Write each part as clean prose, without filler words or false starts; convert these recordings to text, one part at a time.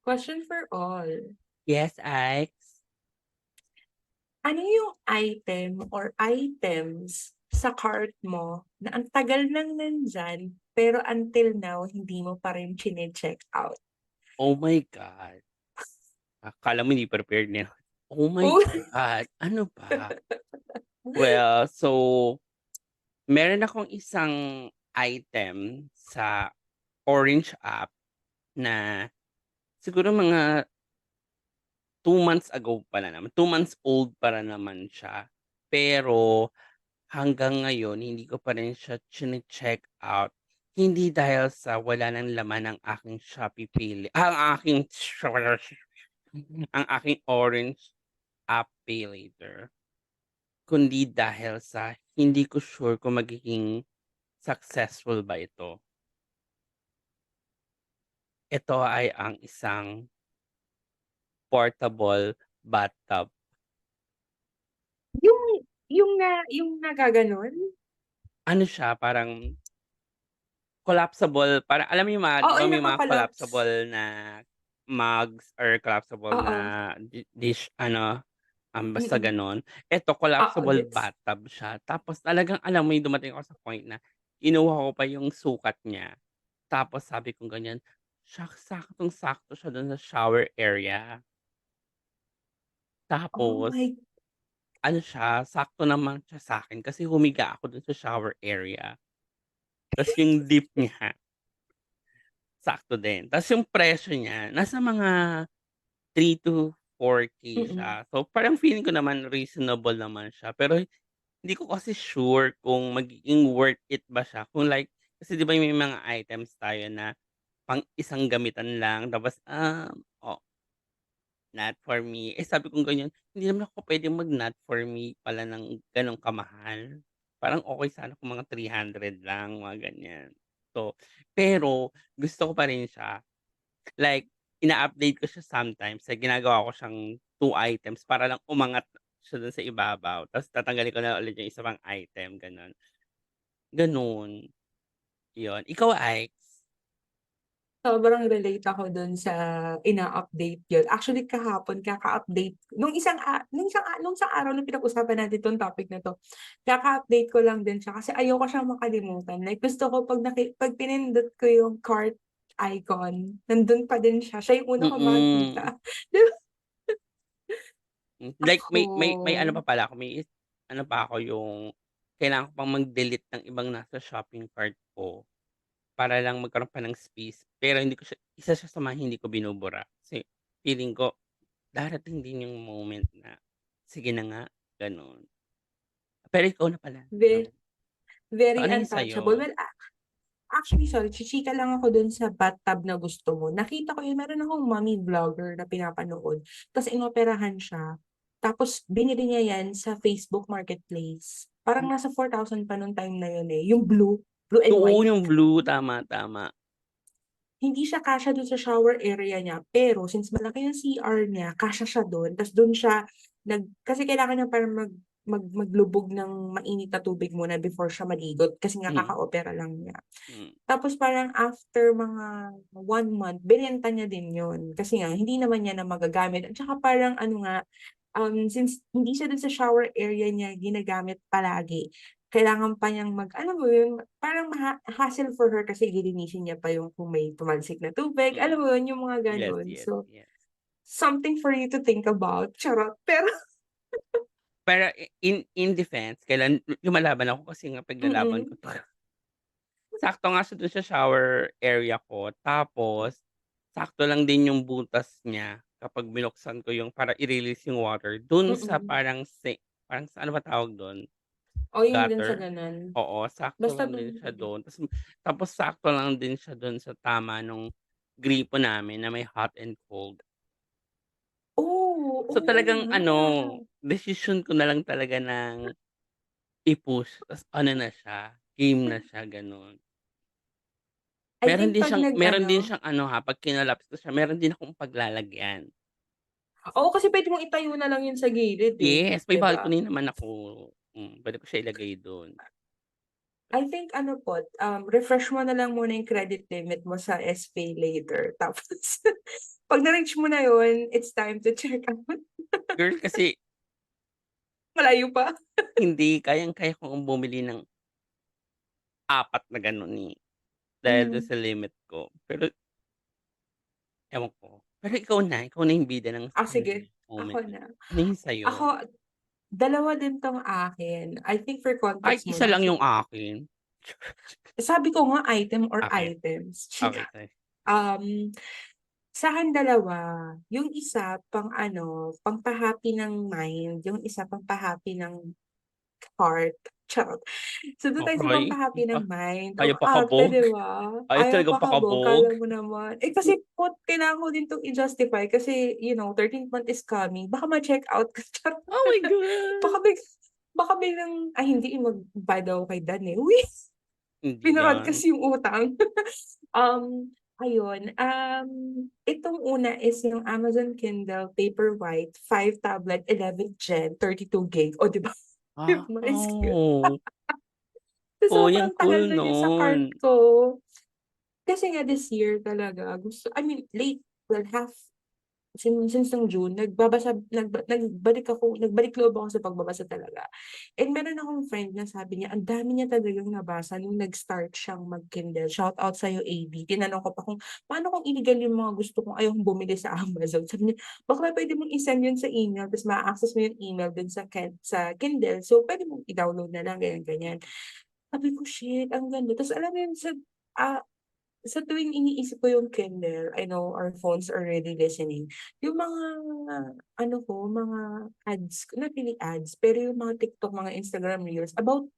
Question for all. Yes, Ike. Ano yung item or items sa cart mo na ang tagal nang nandyan, pero until now hindi mo pa rin chine-check out? Oh my God. Akala mo hindi prepared na. Oh my Oh, God. Ano ba? Well, so meron akong isang item sa Orange app na siguro mga 2 months ago pala naman. 2 months old para naman siya. Pero hanggang ngayon hindi ko pa rin siya chine-check out. Hindi dahil sa wala ng laman ang aking Shopee ang aking ang aking Orange app Pay Later, kundi dahil sa hindi ko sure kung magiging successful ba ito. Ito ay ang isang portable bathtub. yung yung nagaganon? Ano siya, parang collapsible, parang alam mo yung mga 'di Oo, ba yung may mga naka-collapse. collapsible na mugs or collapsible na Oo, dish ano, basta mm. gano'n. Eto Oo, collapsible gets. bathtub siya tapos talagang alam mo yung dumating ako sa point na kinuha ko pa yung sukat niya, tapos sabi kong ganyan, "Shucks, saktong-sakto siya dun sa shower area." Oh Tapos my ano siya, sakto naman siya sa'kin kasi humiga ako dun sa shower area, ta's yung dip niya sakto din. Tas yung presyo niya nasa mga 3 to 4K mm. siya. So, parang feeling ko naman reasonable naman siya. Pero hindi ko kasi sure kung magiging worth it ba siya. Kung like kasi 'di ba may mga items tayo na pang isang gamitan lang tapos, oh, not for me. Eh, sabi kong ganyan, hindi naman ako puwedeng mag not for me pala ng gano'ng kamahal. Parang okey sana kung mga 300 lang, mga ganyan. So, pero gusto ko pa rin siya. Like, ina-update ko siya sometimes, like ginagawa ko siyang 2 items para lang umangat siya dun sa ibabaw tapos tatanggalin ko na ulit yung isa pang item, gano'n. Gano'n, yun. Ikaw, Ikes? Sobrang relate ako dun sa ina-update yun. Actually kahapon kaka-update nung isang araw na pinag-usapan natin 'tong topic na 'to, kaka-update ko lang din siya kasi ayoko siyang makalimutan. Like gusto ko 'pag pinindot ko yung cart icon, nandun pa din siya, siya yung una kong Mm. makikita. 'Di ba? Like Ako, may ano pa pala ako, ano pa ako yung kailangan ko pang mag-delete ng ibang nasa shopping cart ko para lang magkaroon pa ng space. Pero hindi ko siya isa siya sa mga hindi ko binubura kasi feeling ko darating din yung moment na sige na nga, gano'n. Pero ikaw na pala, go. ve So, very ano yung untouchable. sa'yo? Well, actually, sorry, chichika lang ako dun sa bathtub na gusto mo. Nakita ko yun, meron akong mommy vlogger na pinapanood, ta's inoperahan siya. Tapos binili niya yan sa Facebook Marketplace. Parang nasa 4,000 pa nung time na yun, eh, yung blue and Oo, white. yung blue, tama, tama. Hindi siya kasya dun sa shower area niya, pero since malaki yung CR niya, kasya siya dun. Ta's dun siya kasi kailangan niya parang maglubog ng mainit na tubig muna before siya maligo kasi nga Mm, kaka-opera lang niya. hmm, Tapos parang after mga 1 month, binenta niya din yun. Kasi nga, hindi naman niya na magagamit. At saka parang ano nga, since hindi siya dun sa shower area niya ginagamit palagi, kailangan pa niyang alam mo yun, parang hassle for her kasi lilinisin niya pa yung kung may tumalsik na tubig, mm. alam mo yun, yung mga Yes, ganun. yes, So, yes. something for you to think about, charot. Pero, Pero in defense, kailan lumalaban ako kasi nga paglalaban ko mm, 'to, sakto nga siya dun sa shower area ko tapos sakto lang din yung butas niya kapag binuksan ko yung para i-release yung water dun sa mm. parang sa ano ba tawag dun, O yung dun sa gutter. ganun. Oo, sakto Basta lang din dun, siya dun tapos sakto lang din siya dun sa tama nung gripo namin na may hot and cold. oh, So, oo talagang nga. ano, desisyon ko na lang talaga ng i-push ta's ano na siya, game na siya, gano'n. I think 'pag Meron din nag-ano, siyang ano ha, 'pag kinolaps ko siya meron din akong paglalagyan. oo, kasi puwede mong itayo na lang yun sa gilid, eh, Yes, may 'di ba? balcony naman ako. Puwede ko siya ilagay dun. I think ano po, refresh mo na lang muna yung credit limit mo sa SPayLater tapos 'Pag na-reach mo na yun, it's time to check out. Girl, kasi Malayo pa. hindi, kayang-kaya kong bumili ng 4 na gano'n, eh, dahil dun Hmm, sa limit ko. Pero ewan ko. Pero ikaw na yung bida ng sige, sa'yo, eh. Oh my ako God. na. Ano yung sa'yo? Ako, dalawa din 'tong akin. I think for Kahit context isa muna lang kasi yung akin. sabi ko nga item or Okey, items. okey sige. Um, Sa'kin dalawa, yung isa pang-ano, pampa-happy ng mind, yung isa pampa-happy ng heart, charot. So dun tayo sa Okey, pampa-happy pa ng mind, ayaw ang arte pakabog, 'di ba? ayaw Ayaw talagang pakabog, pakabog. akala mo naman. Eh, kasi kailangan ko din 'tong i-justify kasi 13th month is coming, baka ma-check out ka, charot. Oh my Baka God! baka biglang, ay hindi, magbayad ako kay Dan, eh. Uy, Hindi pinarod 'yan. kasi yung utang. Ayun, itong una is yung Amazon Kindle Paperwhite 5 tablet 11th Gen 32 gig, oh, 'di ba? 'Di ba, Wow! Uy, ang sobrang cool tagal na niya sa nun. cart ko. Kasi nga this year talaga I mean late, well, since nung June nagbalik loob ako sa pagbabasa talaga. And meron akong friend na sabi niya ang dami niya talagang nabasa nung nag-start siyang mag-Kindle. Shout out sa'yo AB. Tinanong ko pa kung paano kung illegal yung mga gusto kong ayokong bumili sa Amazon. Sabi niya, "Bakla puwede mong i-send yun sa email ta's maa-access mo yung email dun sa Kindle. So puwede mong i-download na lang," ganyan, ganyan. Sabi ko, "Shit, ang ganda." Ta's alam mo yun ah sa tuwing iniisip ko yung Kindle, I know our phones are already listening, yung mga ano ko, mga ads, not really ads, pero yung mga TikTok, mga Instagram reels about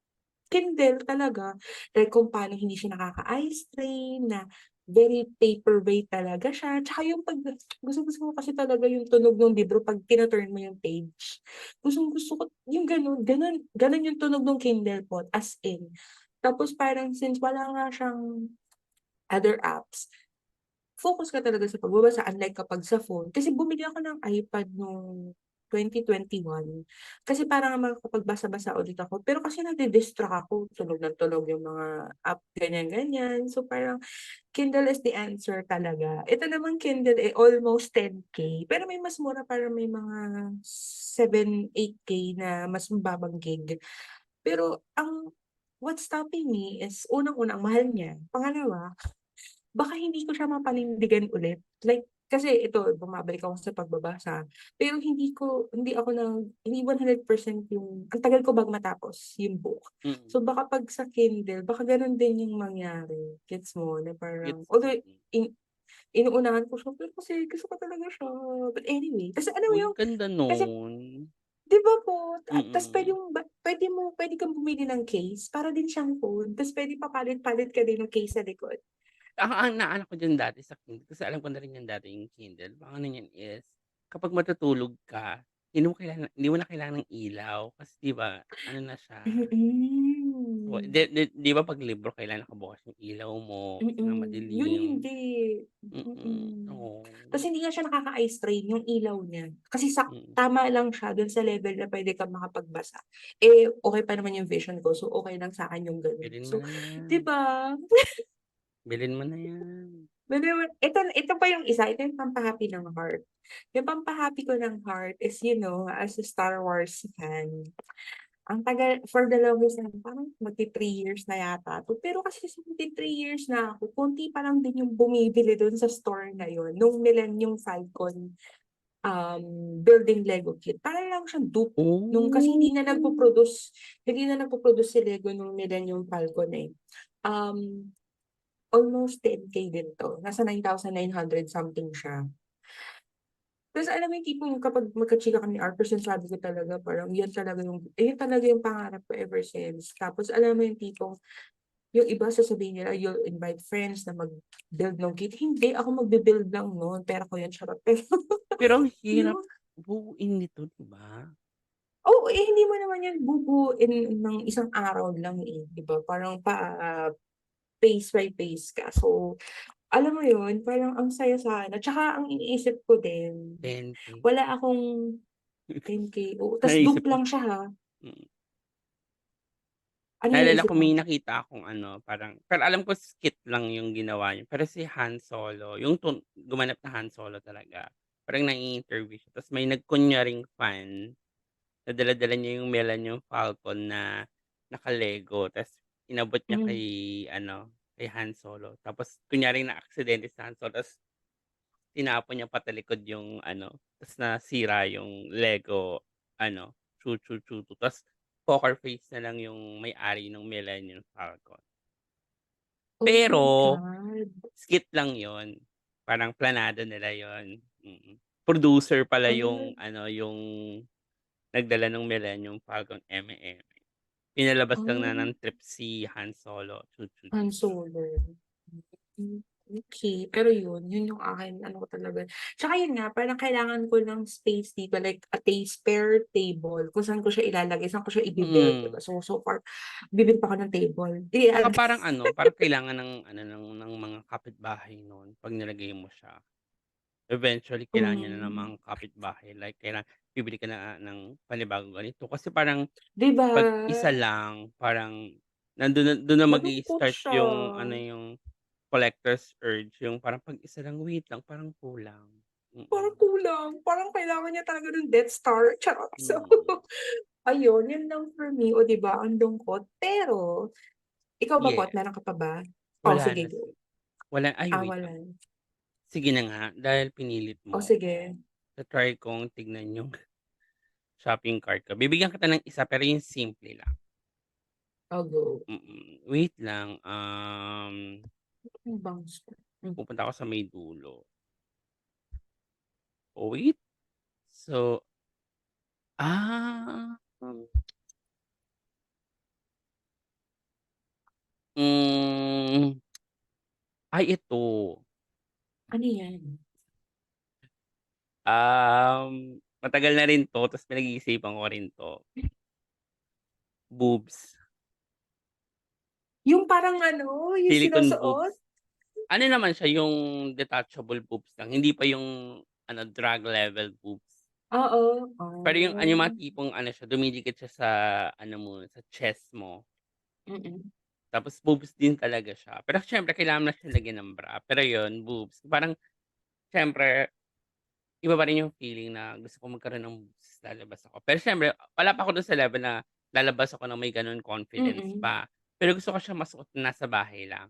Kindle talaga. Like kung paano hindi siya nakaka-eye strain, na very paperweight talaga siya, tsaka yung gustong-gusto ko kasi talaga yung tunog ng libro 'pag tina-turn mo yung page. Gustong-gusto ko yung gano'n, gano'n gano'n yung tunog ng Kindle ko, as in. Tapos parang since wala nga siyang other apps, focus ka talaga sa pagbabasa unlike kapag sa phone. Kasi bumili ako ng iPad nung 2021 kasi para nga makakapagbasa-basa ulit ako. Pero kasi nadi-distract ako, tunog ng tunog yung mga app, ganyan-ganyan. So parang Kindle is the answer talaga. Ito namang Kindle, eh, almost 10K pero may mas mura, parang may mga 7, 8K na mas mababang gig. Pero what's stopping me is unang-una ang mahal niya, pangalawa baka hindi ko siya mapanindigan ulit. Like, kasi ito bumabalik ako sa pagbabasa, pero hindi 100% yung ang tagal ko bago matapos yung book. Mm, So baka 'pag sa Kindle baka gano'n din yung mangyari, gets mo? Na parang gets although ko. in inuunahan ko siya pero kasi gusto ko talaga siya. But anyway, kasi alam mo Uy, yung ganda kasi nun. 'di ba po, ta's Mm. puwede kang bumili ng case para din siyang phone, ta's puwedeng papalit-palit ka din ng case sa likod. Ang naalala ko diyan dati sa Kindle, kasi alam ko na rin yan dati yung Kindle, ang ano niyan is, kapag matutulog ka, hindi mo na kailangan ng ilaw kasi 'di ba ano na siya, o Mm. 'di ba 'pag libro kailangan nakabukas yung ilaw mo kasi nga Yun madilim. hindi. Oo. Tas hindi nga siya nakaka-eye strain yung ilaw niya. Kasi Mm, tama lang siya dun sa level na puwede kang makapagbasa. Eh, okey pa naman yung vision ko, so okey lang sa'kin yung gano'n. bilhin mo So, na 'di yan, ba? bilhin mo na yan. Ito pa yung isa, ito yung pampa-happy ng heart. Yung pampa-happy ko ng heart is, as a Star Wars fan, ang tagal for the longest time, parang magti-3 years na yata 'to. Pero kasi sa magti-3 years na ako, konti pa lang din yung bumibili dun sa store na yun, nung Millennium Falcon, building Lego kit. Para lang siyang dupe kasi Oh, hindi na nagpo-produce si Lego nung Millennium Falcon, eh. Um, Almost 10K din 'to, nasa 9,900 something siya. Tas alam mo yung tipong kapag magkachika kami ni R, sinasabi ko talaga parang yun talaga yung pangarap ko ever since. Tapos alam mo yung tipong yung iba sasabihin nila you'll invite friends na mag-build ng kit, hindi ako magbi-build lang nun, pera ko yan, charot. Pero pero ang hirap yung buuin nito, 'di ba? oo, eh, hindi mo naman yan bubuin ng isang araw lang, eh, 'di ba? Parang pace by pace ka. So, alam mo yun, parang ang saya sana. Tsaka ang iniisip ko din, 10K. wala akong 10K, oo, tas Naisip dupe ko, lang siya, ha. mm, Ano yung Naalala naisip ko mo? may nakita akong ano, parang pero alam ko skit lang yung ginawa niya, pero si Han Solo, yung gumanap na Han Solo talaga, parang nai-interview siya tapos may nagkunwaring fan na dala-dala niya yung Millennium Falcon na naka-Lego ta's inabot niya Hmm, kay ano, kay Han Solo tapos kunyaring naaksidente si Han Solo ta's tinapon niya patalikod yung ano, ta's nasira yung Lego ano, chu chu chu chu ta's poker face na lang yung may-ari ng Millennium Falcon. oh my Pero God. skit lang yun, parang planado nila yun, Producer pala yung Ah, ano, yung nagdala ng Millennium Falcon eme-eme. Pinalabas lang na ah, ng trip si Han Solo, chu chu chu Han chu. Solo. Hmm, okey. Pero yun yung akin ano ko talaga tsaka yun nga parang kailangan ko ng space dito like a spare table kung saan ko siya ilalagay, saan ko siya ibi-build, 'di ba? Mm. So far bibili pa ako ng table. Tsaka Ayan. parang ano, parang kailangan ng ano, ng mga kapitbahay nun 'pag nilagay mo siya. Eventually kailangan niya na ng mga Hmm, kapitbahay like bibili ka na ng panibagong ganito kasi parang 'di ba? 'pag isa lang parang dun na Malungkot magi-start siya. yung ano, yung collector's urge, yung parang 'pag isa lang, wait lang parang kulang. Parang Mm, kulang, parang kailangan niya talaga ng Death Star, charot. So, mm. ayun, yun lang for me, oh, 'di ba ang lungkot. Pero, ikaw ba Yeah, bot meron ka pa ba? Oh, wala sige na go. wala ay wait Wala. lang. Sige na nga, dahil pinilit Oh, mo ako, sige. ta-try kong tignan yung shopping cart ko. Bibigyan kita ng isa pero yung simple lang. Oh, go. Wait lang, Ang bangs ko. pupunta ako sa may dulo. Oh, wait. So, ah, hmm, ay ito, Ano yan? matagal na rin 'to ta's pinag-iisipan ko rin 'to, boobs, Yung parang ano, yung silicone sinusuot? boobs. Ano naman siya yung detachable boobs lang, hindi pa yung ano, drag level boobs. Oo. Pero yung mga Oh. tipong ano siya, dumidikit siya sa ano mo, sa chest mo, Mm. tapos boobs din talaga siya. Pero siyempre kailangan mo na siyang lagyan ng bra, pero yun, boobs. Parang siyempre iba pa rin yung feeling na gusto ko magkaroon ng boobs, lalabas ako. Pero siyempre wala pa ako dun sa level na lalabas ako ng may gano'n confidence Mm. pa. Pero gusto ko siya masuot na nasa bahay lang.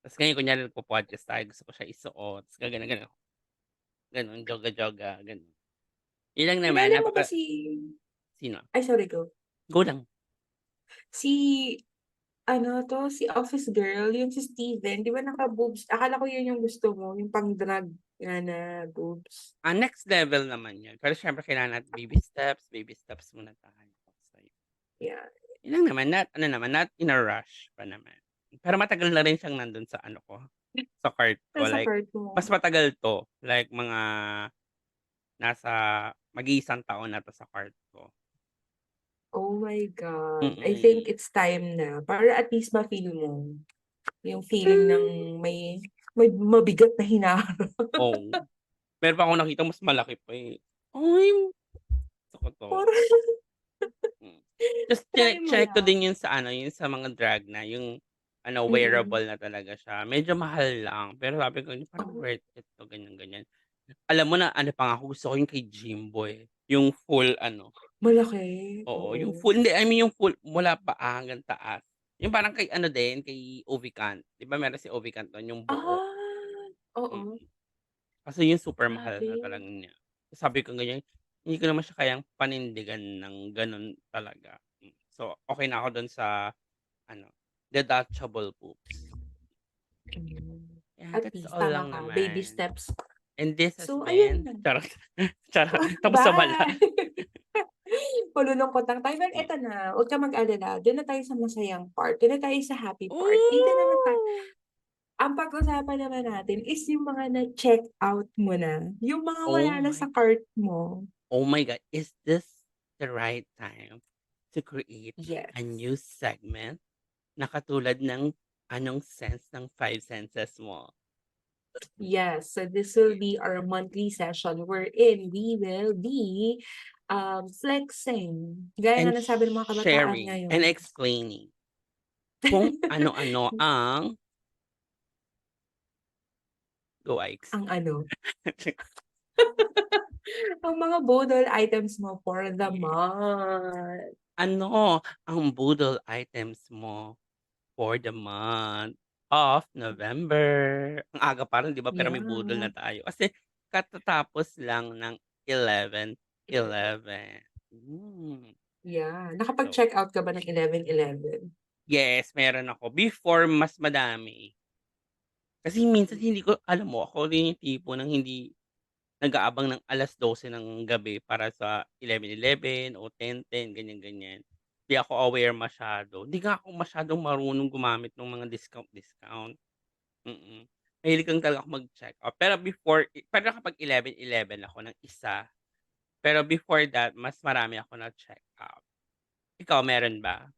Tapos ngayon kunyari nagpo-podcast tayo, gusto ko siya isuot, ta's gaganon-ganon ako, gano'n, joga-joga, gano'n. Yun lang naman, Kilala mo ba si sino? ay sorry go. Go lang. Si ano 'to, si Office Girl, yung si Steven, 'di ba naka-boobs akala ko yun yung gusto mo, yung pang-drag nga na boobs. Next level naman yun, pero siyempre kailangan natin baby steps muna tayo. So, Yeah. yun lang naman, not ano naman, not in a rush pa naman. Pero matagal na rin siyang nandun sa ano ko, sa cart ko, Nasa like cart mo. mas matagal 'to, like mga nasa mag-iisang taon na 'to sa cart ko. Oh my God, I think Mm. it's time na para at least ma-feel mo yung feeling ng may mabigat na hinaharap. Oo, meron pa akong nakitang mas malaki pa, eh. Ay, gusto ko 'to. Parang Hmm. Ta's try mo chineck ko lang. din yun sa ano, yung sa mga drag na yung ano, Mm. wearable na talaga siya. Medyo mahal lang, pero sabi ko parang Oh, worth it 'to, ganyan, ganyan. Alam mo na ano pa nga ako, gusto ko yung kay Jimboy, yung full ano, malaki, oo, oo. yung full hindi, I mean yung full mula paa hanggang taas. Yung parang kay ano din, kay Ovikant. 'Di ba meron si Ovikant nun, yung buo, Ah, oo, mm. Kasi yun super mahal na grabe. talaga niya. Sabi ko ganyan, hindi ko naman siya kayang panindigan ng gano'n talaga. So, okey na ako dun sa ano, detachable poops. Hmm, Yeah, at that's least all tama lang ka, baby naman. steps. And this has So ayun been na. charot, charot, tapos na pala. Bye. Malulungkot lang tayo. Well, Hmm. eto na, huwag kang mag-alala, dun na tayo sa masayang part, dun na tayo sa happy part. Dito naman Ooh! ang pag-usapan naman natin is yung mga na-check out mo na, yung mga Oh wala na sa my cart mo. oh my God, is this the right time to create Yes. a new segment na katulad ng anong sense ng five senses mo? Yes, so this will be our monthly session wherein we will be, flexing, gaya And nga ng sabi ng mga kabataan sharing and ngayon. explaining. kung ano-ano ang go Ikes. Ang ano, ang mga budol items mo for the Yeah. month. Ano ang budol items mo for the month of November? Ang aga pa rin 'di ba, pero may budol Yeah, na tayo kasi katatapos lang ng 11. 11/11. Yeah, So, nakapag-check out ka ba ng 11/11? yes, meron ako. Before mas madami. Kasi minsan hindi ko alam mo ako rin yung tipo ng hindi nag-aabang ng 12:00 ng gabi para sa 11/11 o 10/10 ganyan-ganyan. Di ako aware masyado. Di nga ako masyadong marunong gumamit ng mga discount. Mm. Mahilig lang talaga ako mag-check out. Pero kapag 11/11 ako ng isa. Pero before that, mas marami ako na-check out. Ikaw meron ba?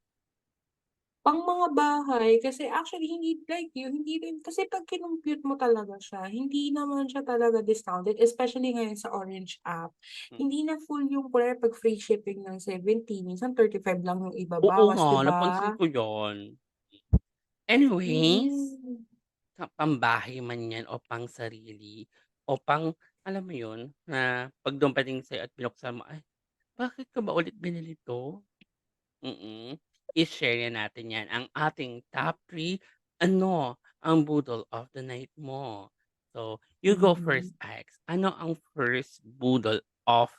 Pang mga bahay kasi actually hindi like you, hindi rin kasi 'pag kinompute mo talaga siya, hindi naman siya talaga discounted especially ngayon sa Orange app. Hmm. Hindi na full yung kunwari 'pag free shipping ng 70 minsan 35 lang yung Oo ibabawas, nga, 'di napansin ba? ko 'yon. Anyways, Mm. sa pambahay man 'yan o pangsarili o alam mo 'yun, na 'pag dumating sa'yo at binuksan mo, "Ay, bakit ko ba ulit binili 'to?" Mm. I-share na natin 'yan, ang ating top 3, ano ang budol of the night mo? So, you go Mhm. first, Alex. Ano ang first budol of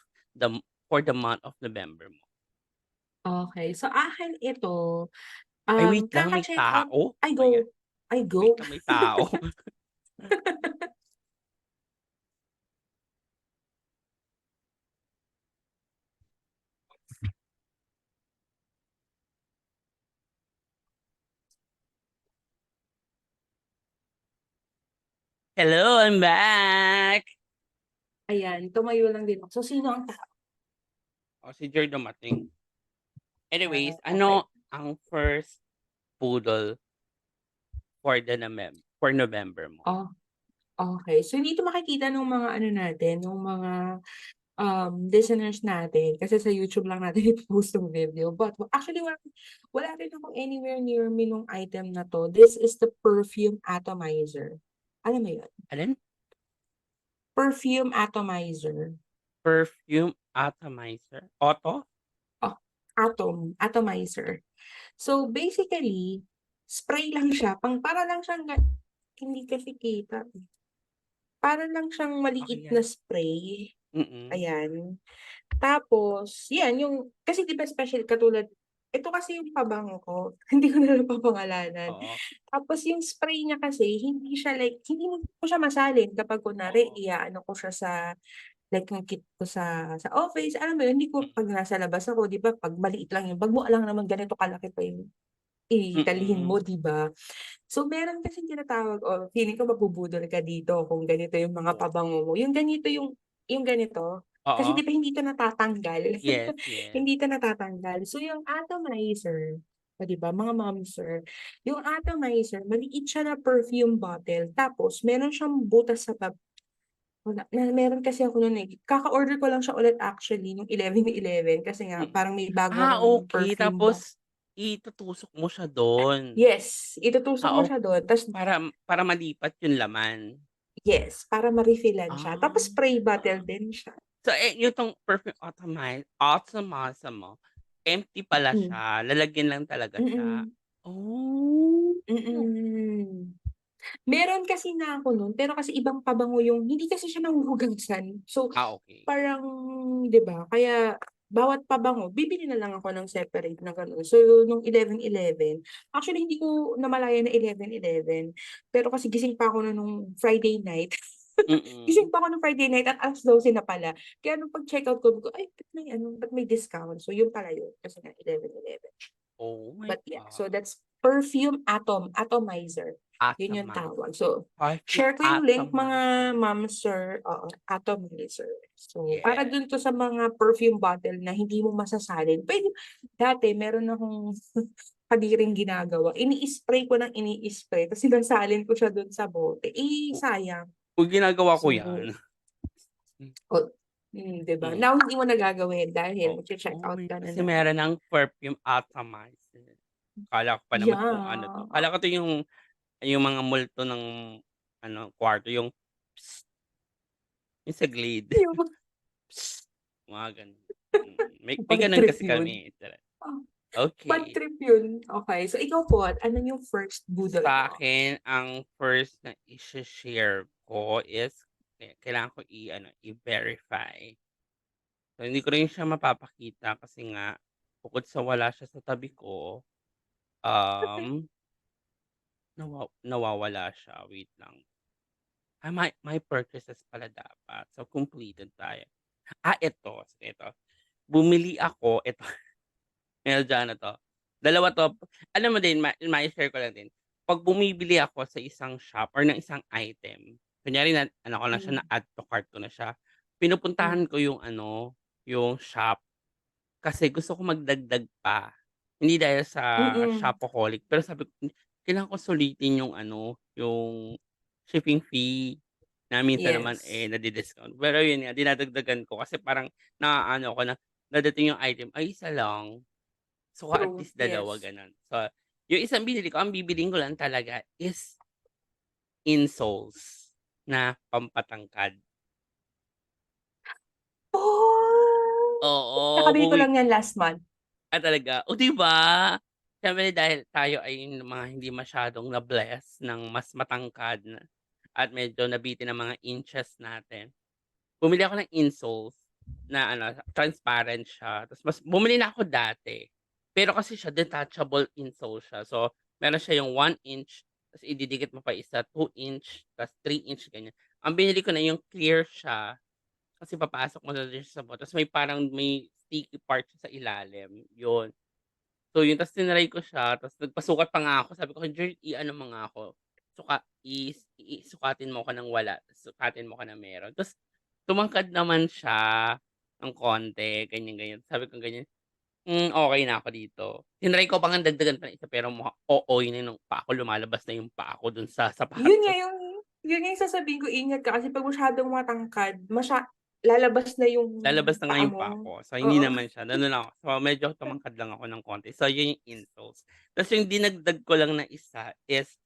for the month of November mo? Okey. So akin ito, Ay, wait lang, may kaka-check out tao? ay My God, go, ay wait go. lang, may tao. Hello, I'm back. Ayan, tumayo lang din ako. So sino ang tao? Oh, si Jer dumating. Anyways, Okey. ano ang first budol for for November mo? Oh, okey. So hindi 'to makikita nung mga ano natin, nung mga listeners natin kasi sa YouTube lang natin i-post yung video. But actually wala rin akong anywhere near me nung item na 'to. This is the perfume atomizer. Alam mo yun? Alin? Perfume atomizer. Perfume atomizer? Otto? Oh, atomizer. So basically, spray lang siya, para lang siyang hindi kasi kita, eh. Para lang siyang Okey maliit na 'yan. spray, Mm. ayan. Tapos 'yan yung kasi 'di ba special katulad ito kasi yung pabango ko, hindi ko na lang papangalanan. Oo, Tapos yung spray niya kasi hindi siya like hindi mo ko siya masalin kapag kunwari oo. i-aano ko siya sa like yung kit ko sa office, alam mo yun, hindi ko Mm. 'pag nasa labas ako 'di ba 'pag maliit lang yung bag mo, alangan naman ganito kalaki pa yung dalhin Mm. mo 'di ba? So meron kasing tinatawag o feeling ko mabubudol ka dito kung ganito yung mga Oh, pabango mo, yung ganito yung ganito, kasi oo. 'di ba hindi 'to natatanggal, Yes, yes. hindi 'to natatanggal. So yung atomizer, oh 'di ba mga momser, yung atomizer maliit siya na perfume bottle tapos meron siyang butas sa wala na meron kasi ako nun, eh, kaka-order ko lang siya ulit actually nung 11/11 kasi nga Mm. parang may bago akong Okey perfume ba tapos itutusok mo siya dun? yes, itutusok mo Ah, siya dun ta's para malipat yung laman? yes, para ma-refill-lan siya Ah. tapos spray bottle din siya. So, yung perfume atomizer mo, empty pala Hmm, siya, lalagyan lang talaga siya? mm, Oh. mm. Meron kasi na ako nun pero kasi ibang pabango yung hindi kasi siya nahuhugasan. So, Okey. parang 'di ba kaya bawat pabango bibili na lang ako ng separate na gano'n. So, nung 11/11 actually hindi ko namalayan na 11/11 pero kasi gising pa ako nun nung Friday night. Gising Mm. pa ako nung Friday night at 12:00 na pala. Kaya nung pag-checkout ko, sabi ko, "Ay ba't may discount?" So, yun pala yun kasi nga 11/11. Oh my But yeah, so God. that's perfume atomizer, yun yung Atomizer. tawag. So, Perfume share ko yung link atomizer. mga ma'am, sir, oo, atomizer. So, para Yes. dun 'to sa mga perfume bottle na hindi mo masasalin. Puwede dati meron akong kadiring ginagawa, ini-spray ko ng ini-spray ta's sinasalin ko siya dun sa bote, eh, sayang. Ginagawa ko So, 'yan. oh, 'di ba? Hmm. Now hindi mo na gagawin dahil Oo. magche-checkout May ka na kasi ng meron ng perfume atomizer. Akala ko pa naman kung ano 'to, Yeah. akala ko 'to yung mga multo ng ano, kwarto yung, "Psst," yung sa Glade, Yung "Psst," mga gano'n. May bad gano'n trip kasi yun. kami, Ah, bad okey. trip yun. Okey, so ikaw po, ano yung first budol mo? Sa'kin ang first na ishe-share ko is kailangan ko i-ano, i-verify. So, hindi ko rin siya mapapakita kasi nga bukod sa wala siya sa tabi ko, um, nawawala siya, wait lang. My purchases pala dapat. So, completed tayo. Ito. Bumili ako ito medyo ano 'to, dalawa 'to. Alam mo din mai-share ko lang din. 'Pag bumibili ako sa isang shop or ng isang item, kunyari na ano ko na siya, Hmm, na-add to cart ko na siya, hmm, pinupuntahan ko yung ano, yung shop kasi gusto ko magdagdag pa. Hindi dahil sa mm. shopaholic, pero sabi ko kailangan ko sulitin yung ano, yung shipping fee na minsan naman, Yes, nadi-discount. Pero yun nga, dinadagdagan ko kasi parang naaano ako na dadating yung item, ay isa lang. So, at true, least dalawa yes. gano'n. So, yung isang binili ko, ang bibilhin ko lang talaga is insoles na pampatangkad. Oh! Oo, Kakabili ko lang yan last month. talaga? Oh, 'di ba? Siyempre dahil tayo ay yung mga hindi masyadong na-bless ng mas matangkad na at medyo nabitin ng mga inches natin. Bumili ako ng insoles na ano, transparent siya. Tapos bumili na ako dati. Pero kasi siya detachable insole siya. So, meron siya yung 1 inch, tapos ididikit mo pa isa, 2 inch, tapos 3 inch, ganyan. Ang binili ko na yung clear siya, kasi papasok mo na din siya sa tapos may sticky part siya sa ilalim, yun. So yun, tapos tinry ko siya, tapos nagpasukat pa nga ako. Sabi ko, "Jerd, i-ano mo nga ako, sukatin mo ako ng wala, ta's sukatin mo ako ng meron." Tapos tumangkad naman siya ng konti, ganyan, ganyan. Sabi ko ganyan, okey na ako dito." Tinry ko pa ngang dagdagan pa ng isa pero oo yun nung paa ko, lumalabas na yung paa ko dun sa Yun nga sapatos. yun nga yung sasabihin ko, ingat ka kasi 'pag masyadong matangkad, lalabas na yung Lalabas na nga paa yung paa mo. ko. So, hindi Oo. naman siya, nandun ako. So, medyo tumangkad lang ako ng konti. So, yun yung insoles. Ta's yung dinagdag ko lang na isa is,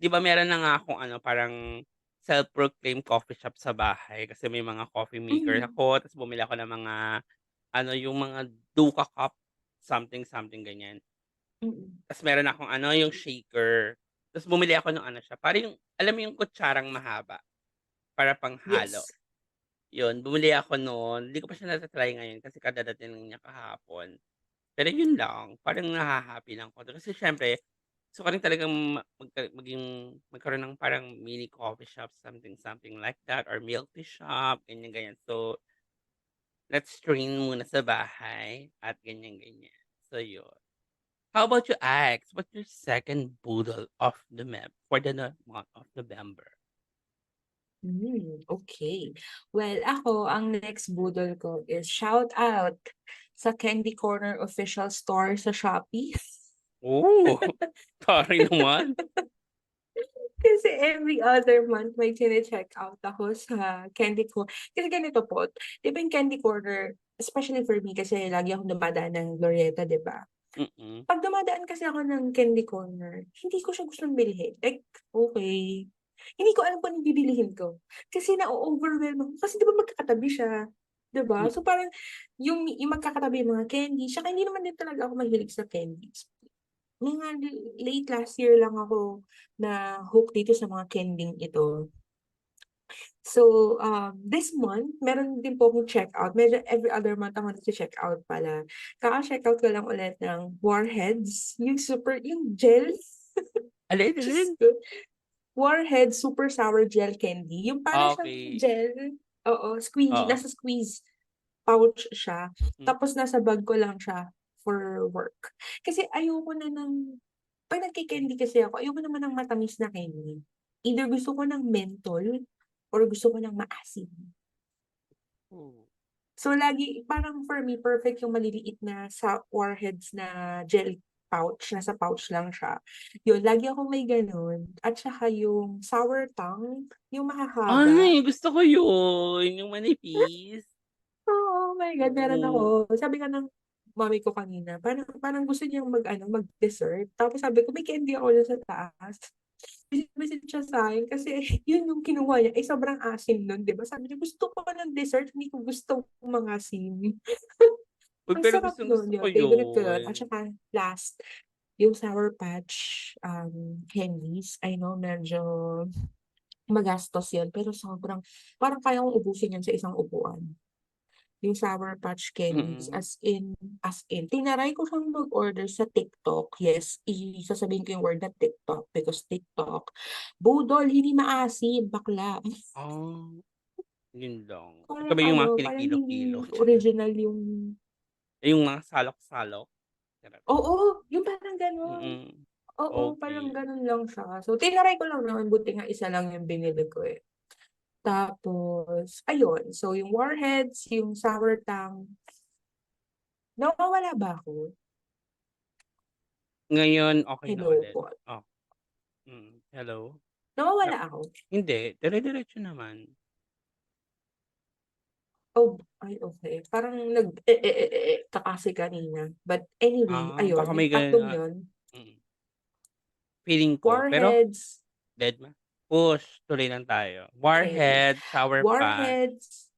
'di ba meron na nga akong ano, parang self-proclaimed coffee shop sa bahay kasi may mga coffee maker Mhm, ako, ta's bumili ako ng mga ano, yung mga Duca cup, something, something, ganyan. mm. Ta's meron akong ano, yung shaker. Ta's bumili ako ng ano siya, parang yung alam mo yung kutsarang mahaba para panghalo? Yes. Yun, bumili ako nun, hindi ko pa siya nata-try ngayon kasi kadadating lang niya kahapon. Pero yun lang, parang naha-happy lang ako kasi siyempre gusto ko rin talagang magkaroon ng parang mini coffee shop, something, something like that or milk tea shop, ganyan, ganyan. So, let's train muna sa bahay at ganyan, ganyan. So, yun. How about you, Alex? What's your second boodle of the for the month of November? Okey. Well, ako ang next budol ko is shout out sa Candy Corner official store sa Shopee. Oh, taray naman. Kasi every other month may chine-check out ako sa kasi ganito po, 'di ba yung Candy Corner, especially for me kasi lagi akong dumadaan ng Glorietta, 'di ba? Mm. 'Pag dumadaan kasi ako ng Candy Corner, hindi ko siya gustong bilhin. Like, okey, hindi ko alam kung anong bibilhin ko. Kasi na-o-overwhelm ako kasi 'di ba magkakatabi siya, 'di ba? Mm. So parang yung magkakatabi yung mga candy, tsaka hindi naman din talaga ako mahilig sa candies. Mga late last year lang ako na-hook dito sa mga kending ito. So, this month meron din po akong check-out, medyo every other month ako nagche-check-out pala. Kaka-checkout ko lang ulit ng Warheads, yung gel, Alin, Diyos alin? ko, Warheads Super Sour Gel Candy, yung para siyang Okey. gel, oo, Oo. nasa squeeze pouch siya, Hmm. tapos nasa bag ko lang siya for work. Kasi ayoko na ng 'pag nagke-candy kasi ako, ayoko naman ng matamis na candy. Either gusto ko ng menthol or gusto ko ng maasim. Oh. So, lagi parang for me perfect yung maliliit na sa Warheads na gel pouch, nasa pouch lang siya. Yun, lagi akong may gano'n at saka yung sour tongue, yung mahahaba. Ay, gusto ko yun, yung manipis. Oo, oh my God, meron ako. Oo. Sabi ko ng mommy ko kanina, parang parang gusto niyang mag-ano, mag-dessert. Tapos sabi ko, "May candy ako diyan sa taas." Message siya sa'kin kasi yun yung kinuha niya, eh, sobrang asim nun, 'di ba? Sabi niya, "Gusto ko ng dessert, hindi ko gusto mangasim." Uy, Ang pero sarap gustong-gusto nun, ko yun, favorite ko yun. At yun. saka last, yung Sour Patch, candies. I know medyo magastos yun, pero sobrang parang kaya kong ubusin yan sa isang upuan. Yung Sour Patch candies, Mm. as in, tinry ko siyang mag-order sa TikTok. Yes, sasabihin ko yung word na TikTok because TikTok, budol, hindi maasim, bakla. Ah, yun lang. Ito Parang ba yung ano, mga parang kinikilo-kilo? hindi original yung Yung mga salok-salok? Charot. oo, yung parang gano'n. Mm. Oo, parang Okey. gano'n lang siya. So, tinry ko lang naman, buti nga isa lang yung binili ko, eh. Tapos ayun, so yung Warheads, yung Sour Tang, nawawala ba ako? Ngayon, okey na Hello ulit. po, Oh, hello? nawawala Nap ako? hindi, dire-diretso naman. Oh, ay okey. Parang ka kasi kanina. But anyway, Baka ayun, may yung gano'n tatlong nga. yun, Mm, feeling ko. Pero Warheads, dedma, push, tuloy lang tayo. anyway, Warhead, Sour Patch, Warheads,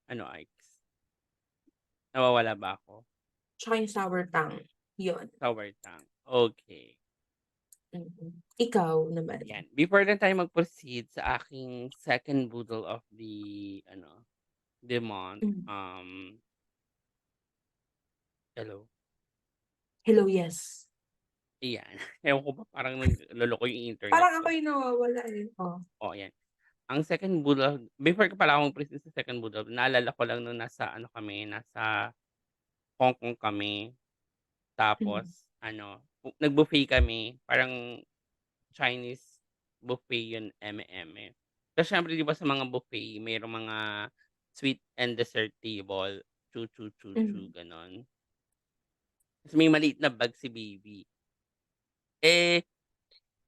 ano Ikes, nawawala ba ako? tsaka yung Sour Tang, yun. Sour Tang, okey. Ikaw naman? 'Yan, before na tayo mag-proceed sa aking second boodle of the ano, the month, Hmm, hello? hello, yes. Ayan, ewan ko ba parang nagloloko yung internet Parang ako ko. yung nawawala, eh. Oh, Oo, 'yan. Ang second boodle before ko pala ako mag-proceed sa second boodle, naalala ko lang nung nasa ano kami, nasa Hong Kong kami. hmm, Tapos ano, nag-buffet kami, parang Chinese buffet yun, eme-eme. Tapos siyempre 'di ba sa mga buffet merong mga sweet and dessert table, chu, chu, chu, chu, hmm, gano'n. Ta's may maliit na bag si baby. Eh,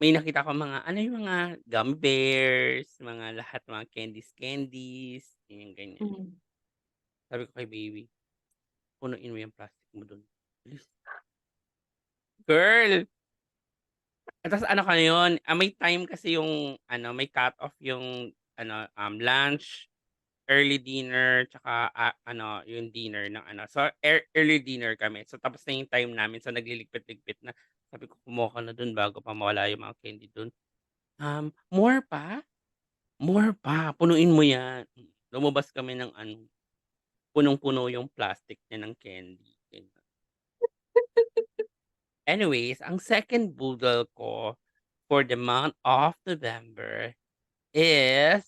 may nakita akong mga ano yung mga gummy bears, mga lahat mga candies, ganyan, ganyan. hmm. Sabi ko kay baby, "Punuin mo yung plastic mo dun, bilis." Girl! Tas ano ka yun, may time kasi yung ano, may cut off yung ano, lunch, early dinner, tsaka, ano, yung dinner ng ano. So, early dinner kami. So, tapos na yung time namin. So, nagliligpit-ligpit na. Sabi ko, "Kumuha ka na dun bago pa mawala yung mga candy dun." "More pa? More pa, punuin mo yan." Lumabas kami ng ano, punong-puno yung plastic niya ng candy, ganyan. Anyways, ang second boodle ko for the month of November is,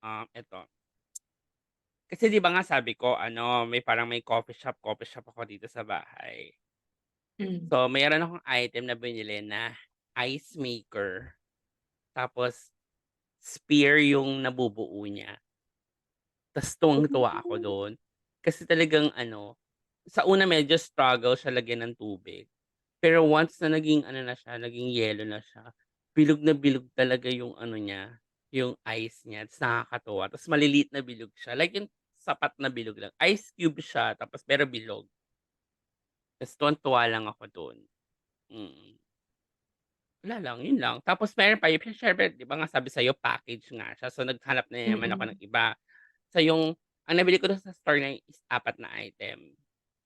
eto. Kasi 'di ba nga sabi ko ano, may parang may coffee shop ako dito sa bahay. Hmm. So, meron akong item na binili na ice maker, tapos spear yung nabubuo niya. Ta's tuwang-tuwa ako Oh, dun. Kasi talagang ano, sa una medyo struggle siya lagyan ng tubig. Pero once na naging ano na siya, naging yelo na siya, bilog na bilog talaga yung ano niya, yung ice niya, ta's nakakatuwa. Ta's maliliit na bilog siya, like yung sapat na bilog lang. Ice cube siya tapos pero bilog. Ta's tuwang-tuwa lang ako dun. Mm. Wala lang, yun lang. Tapos meron pa yung siyempre 'di ba nga sabi sa'yo package nga siya, so naghanap na naman ako mm, ng iba. So yung ang nabili ko dun sa store na yun is 4 na item.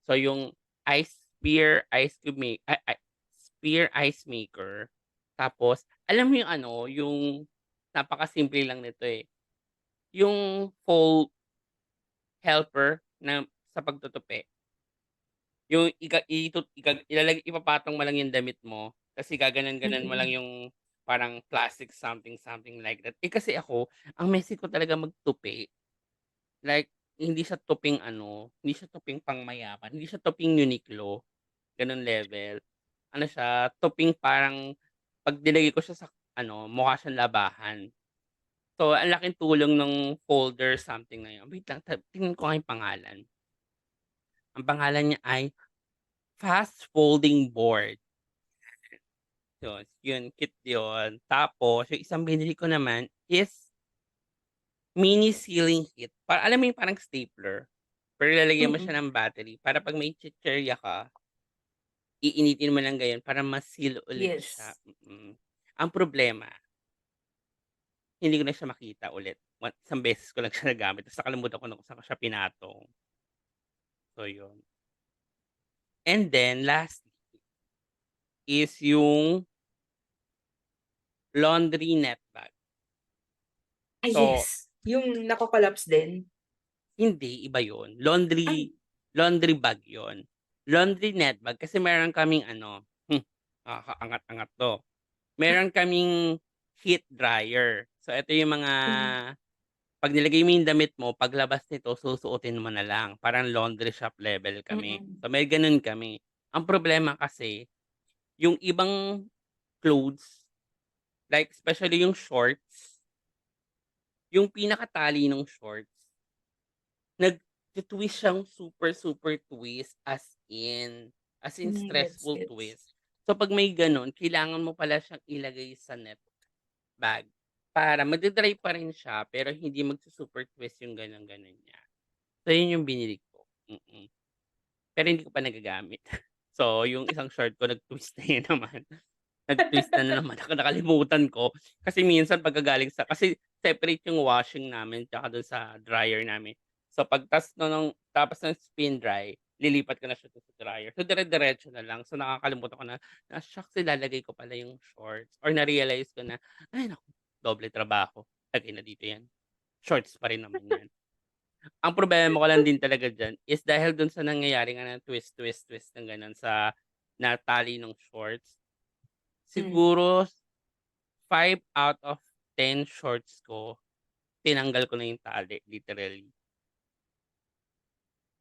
So yung ice cube spear ice maker, tapos alam mo yung ano, yung napakasimple lang nito, eh, yung fold helper na sa pagtutupi. Yung ipapatong mo lang yung damit mo, ta's igaganon-ganon mo lang mm, yung parang plastic something, something like that. Eh, kasi ako ang messy ko talaga magtupi. Like, hindi siya tuping ano, hindi siya tuping pangmayaman, hindi siya tuping Uniqlo, gano'n level. Ano siya, tuping parang 'pag nilagay ko siya sa ano, mukha siyang labahan. So, ang laking tulong ng folder something na yun. Wait lang, tingnan ko nga yung pangalan. Ang pangalan niya ay Fast Folding Board. Yun, cute yun. Tapos yung isang binili ko naman is mini ceiling kit. Alam mo yung parang stapler? Pero lalagyan mo siya Mm. ng battery para 'pag may chichirya ka, iinitin mo lang gayon para ma-seal ulit siya, Yes. Ang problema, hindi ko na siya makita ulit. Isang beses ko lang siya nagamit tapos nakalimutan ko na kung saan ko siya pinatong. So yun. And then lastly is yung laundry net bag. Ah, So yes. Yung nako-collapse din? hindi, iba yun. Ay, Laundry bag yun. Laundry net bag kasi meron kaming ano, nakakaangat-angat 'to. Meron kaming heat dryer. So ito yung mga hmm, 'pag nilagay mo yung damit mo, paglabas nito susuotin mo na lang. Parang laundry shop level kami. mm, So may gano'n kami. Ang problema kasi yung ibang clothes, like especially yung shorts, yung pinakatali nung shorts, nagtu-twist siyang super, super twist as in gets, stressful gets. twist. So 'pag may gano'n, kailangan mo pala siyang ilagay sa net bag para magda-dry pa rin siya pero hindi magsu-super twist yung gano'n-gano'n niya. So yun yung binili ko. Pero hindi ko pa nagagamit. So yung isang short ko nag-twist na yun naman. Nag-twist na naman ako, nakalimutan ko. Kasi minsan pagkagaling kasi separate yung washing namin tsaka dun sa dryer namin. So pagtas no tapos ng spin dry, lilipat ko na siya dun sa dryer. So dire-diretso na lang. So nakakalimutan ko na shucks ilalagay ko pala yung shorts or na-realize ko na, ay naku, doble trabaho. Lagay na dito yan. Shorts pa rin naman yan. Ang problema ko lang din talaga diyan is dahil dun sa nangyayari nga na twist, twist, twist ng gano'n sa natali ng shorts, Hmm. siguro 5 out of 10 shorts ko, tinanggal ko na yung tali, literally.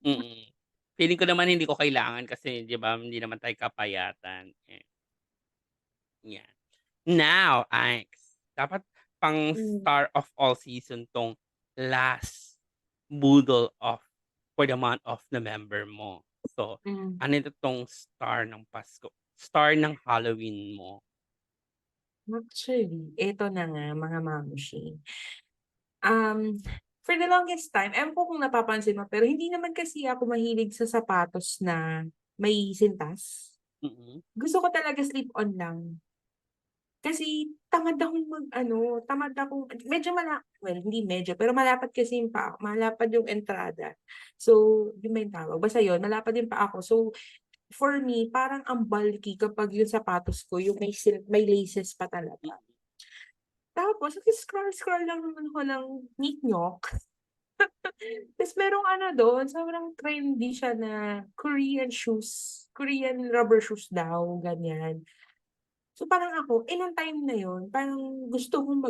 Mm. Feeling ko naman hindi ko kailangan kasi 'di ba hindi naman tayo kapayatan, 'yan. Now, Ike's, dapat pang Hmm. star of all season 'tong last budol of for the month of November mo. So, Hmm. ano ito 'tong star ng Pasko, star ng Halloween mo? Actually, eto na nga mga mamushi. For the longest time, ewan ko kung napapansin mo, pero hindi naman kasi ako mahilig sa sapatos na may sintas. Mm. Gusto ko talaga slip-on lang. Kasi tamad akong mag-ano, tamad akong medyo well, hindi medyo, pero malapad kasi yung paa ko, malapad yung entrada. So, yun ba yung tawag? Basta yun, malapad yung paa ko. So, for me, parang ang bulky kapag yung sapatos ko, yung may laces pa talaga. Mm. Tapos, scroll lang naman ako ng Nyok. Tas merong ano dun, sobrang trendy siya na Korean shoes, Korean rubber shoes daw, ganyan. So, parang ako, nung time na yun, parang gusto kong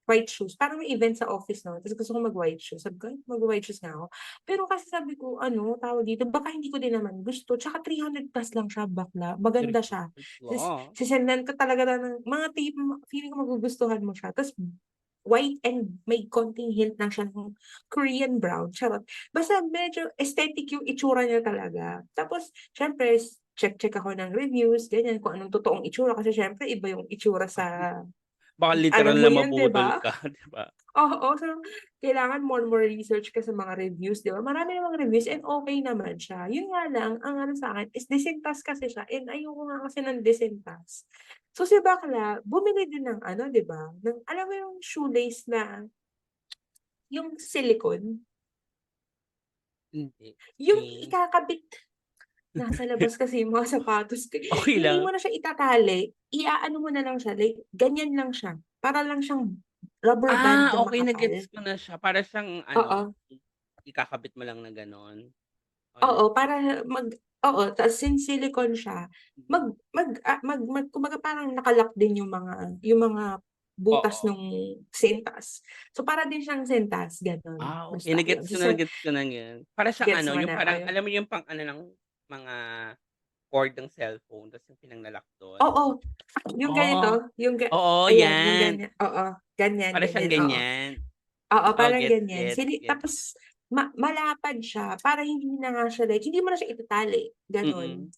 white shoes. Parang may event sa office 'no, tas gusto kong mag-white shoes. Sabi ko, "Ay, magwa-white shoes nga ako." Pero kasi sabi ko ano, tawag dito, baka hindi ko din naman gusto, tsaka 300 plus lang siya bakla, maganda siya. Tas Oo. sesendan ka talaga ng mga feeling ko magugustuhan mo siya. Tas white and may konting hint lang siya ng Korean brown, charot. Basta medyo aesthetic yung itsura niya talaga. Tapos siyempre check ako ng reviews, ganyan, kung anong totoong itsura kasi siyempre iba yung itsura sa Baka alam literal mo na yun, 'di mabudol ba? ka, 'di ba? Oo, so kailangan more research ka sa mga reviews, 'di ba? Marami namang reviews and okey naman siya. Yun nga lang, ang ano sa'kin is disintas kasi siya and ayoko nga kasi ng disintas. So, si bakla bumili din ng ano, 'di ba, ng alam mo yung shoelace na yung silicone, Hindi. yung Eh, ikakabit nasa labas kasi yung mga sapatos ko, eh. okey Hindi mo lang. na siya itatali, iaano mo na lang siya, like ganyan lang siya, para lang siyang rubber band na Okey, makapal. na-gets ko na siya. Para siyang Oo. ano, ikakabit mo lang na gano'n? O Oo, like para oo, tas since silicone siya, mm. kumbaga parang naka-lock din yung mga butas Oo. nung sintas. So, para din siyang sintas, gano'n, Okey, basta yun. So, na-gets ko na 'yan. Para siyang gets ano, mo yung na, parang ayun. alam mo yung pang ano ng mga cord ng cellphone ta's yung pinang-lock dun? Oo, yung Oh, ganito, oo ayan, yung 'yan. ganyan, oo, ganyan, Para siyang ganyan, oo. ganyan. Oo, Oo, parang gets, ganyan. gets, gets. Tapos malapad siya para hindi na nga siya like hindi mo na siya itatali, gano'n. Mm.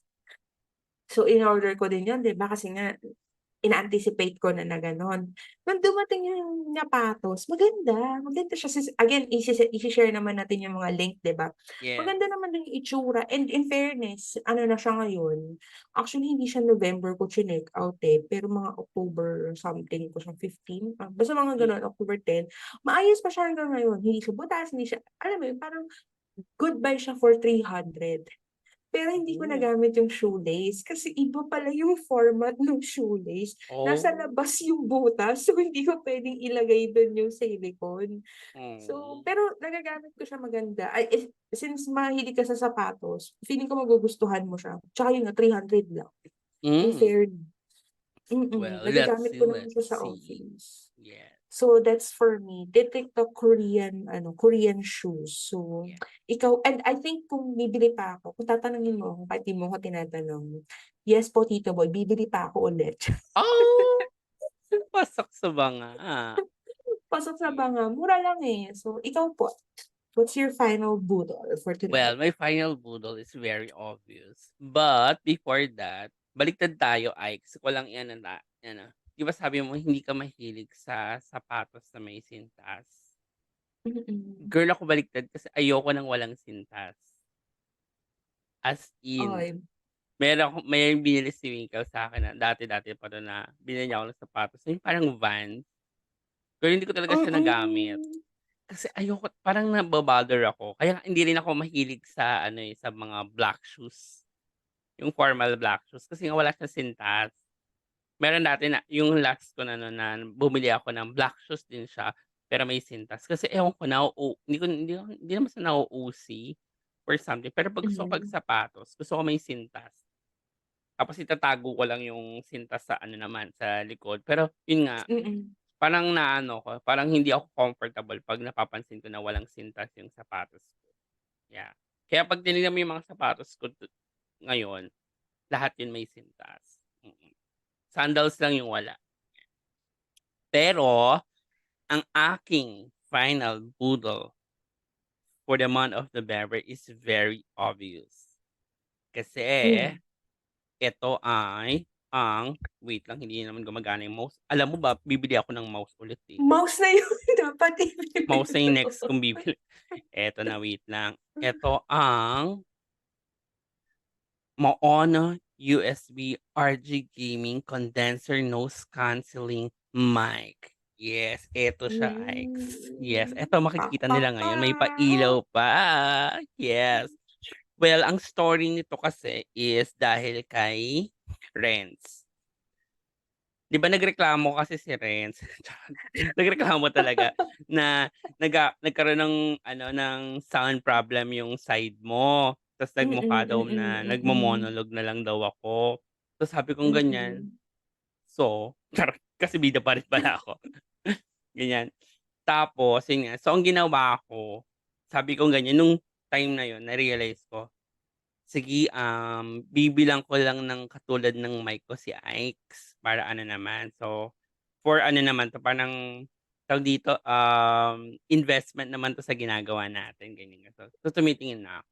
So, in-order ko din yun, 'di ba, kasi nga ina-anticipate ko na gano'n. Nung dumating yung sapatos, maganda siya again ise-share naman natin yung mga link 'di ba? Yes. Maganda naman yung itsura and in fairness ano na siya ngayon, actually hindi siya November ko chineck out, pero mga October something ko siya 15, basta mga Hmm, gano'n, October 10. Maayos pa siya hanggang ngayon, hindi siya butas, hindi siya alam mo yun parang good buy siya for 300. Pero hindi ko oh. nagamit yung shoelace kasi iba pala yung format ng shoelace. Nasa Oh. labas yung butas, so hindi ko puwedeng ilagay dun yung silicone. So, Hmm. pero nagagamit ko siya maganda. Since mahilig ka sa sapatos, feeling ko magugustuhan mo siya. Tsaka yun nga 300 lang, in Hmm. fairness. Well, Nagagamit ko naman let's siya sa see. office. Yeah, So, that's for me. TikTok Korean shoes. So, yeah. ikaw and I think kung bibili pa ako, kung tatanungin mo ako kahit di mo ako tinatanong, yes po, Tito Boy, bibili pa ako ulit. Oh! Pasok sa banga. Pasok sa Yeah. banga, mura lang, eh. So, ikaw po, what's your final budol for Well, tonight? my final budol is very obvious. But before that, baliktad tayo, ay gusto ko lang i-ano na ano, 'di ba sabi mo hindi ka mahilig sa sapatos na may sintas? Mm. Girl, ako baliktad kasi ayoko ng walang sintas. As in, Okey. may binili si Winkle sa'kin na dati-dati pa 'to na binili niya ako ng sapatos, yung parang Vans. Pero hindi ko talaga siya nagamit. Mm. Kasi ayoko parang nabo-bother ako. Kaya nga hindi rin ako mahilig sa ano, sa mga black shoes, yung formal black shoes kasi nga wala siyang sintas. Meron dati na yung last ko na nun na bumili ako ng black shoes din siya, pero may sintas. Kasi ewan ko hindi naman sa nauusi or something, pero 'pag gusto ko 'pag Mhm. sapatos, gusto ko may sintas. Tapos itatago ko lang yung sintas sa ano naman, sa likod. Pero yun nga, Mm. parang naano ko, parang hindi ako comfortable 'pag napapansin ko na walang sintas yung sapatos ko, yeah. Kaya 'pag tinignan mo yung mga sapatos ko ngayon, lahat yun may sintas, mm. Sandals lang yung wala. Pero ang aking final budol for the month of November is very obvious. Kasi Hmm. ito ay ang wait lang, hindi naman gumagana yung mouse. Alam mo ba bibili ako ng mouse ulit, eh. Mouse na yun dapat Mouse ibili na yung mo. next kong bibili. Eto na, wait lang. Eto ang Maono USB RG Gaming Condenser Noise Cancelling Mic. Yes, eto siya, Ike's. Yes, Hmm. eto makikita nila ngayon may pailaw pa. Yes. Well, ang story nito kasi is dahil kay Renz. 'Di ba nagreklamo kasi si Renz, charot. Nagreklamo talaga na nagkaroon ng ano, ng sound problem yung side mo. Ta's Mm, nagmukha daw na mm, mm. nagmo-monologue na lang daw ako. Tapos sabi kong ganyan, Mm. "So?" Charot, kasi bida pa rin pala ako, ganyan. Tapos yun nga, so ang ginawa ko, sabi kong ganyan nung time na yun na-realize ko, sige, bibilang ko lang ng katulad ng mic ko si Ike's para ano naman. So, for ano naman 'to parang tawag dito, investment naman 'to sa ginagawa natin ganyan. So tumitingin na ako.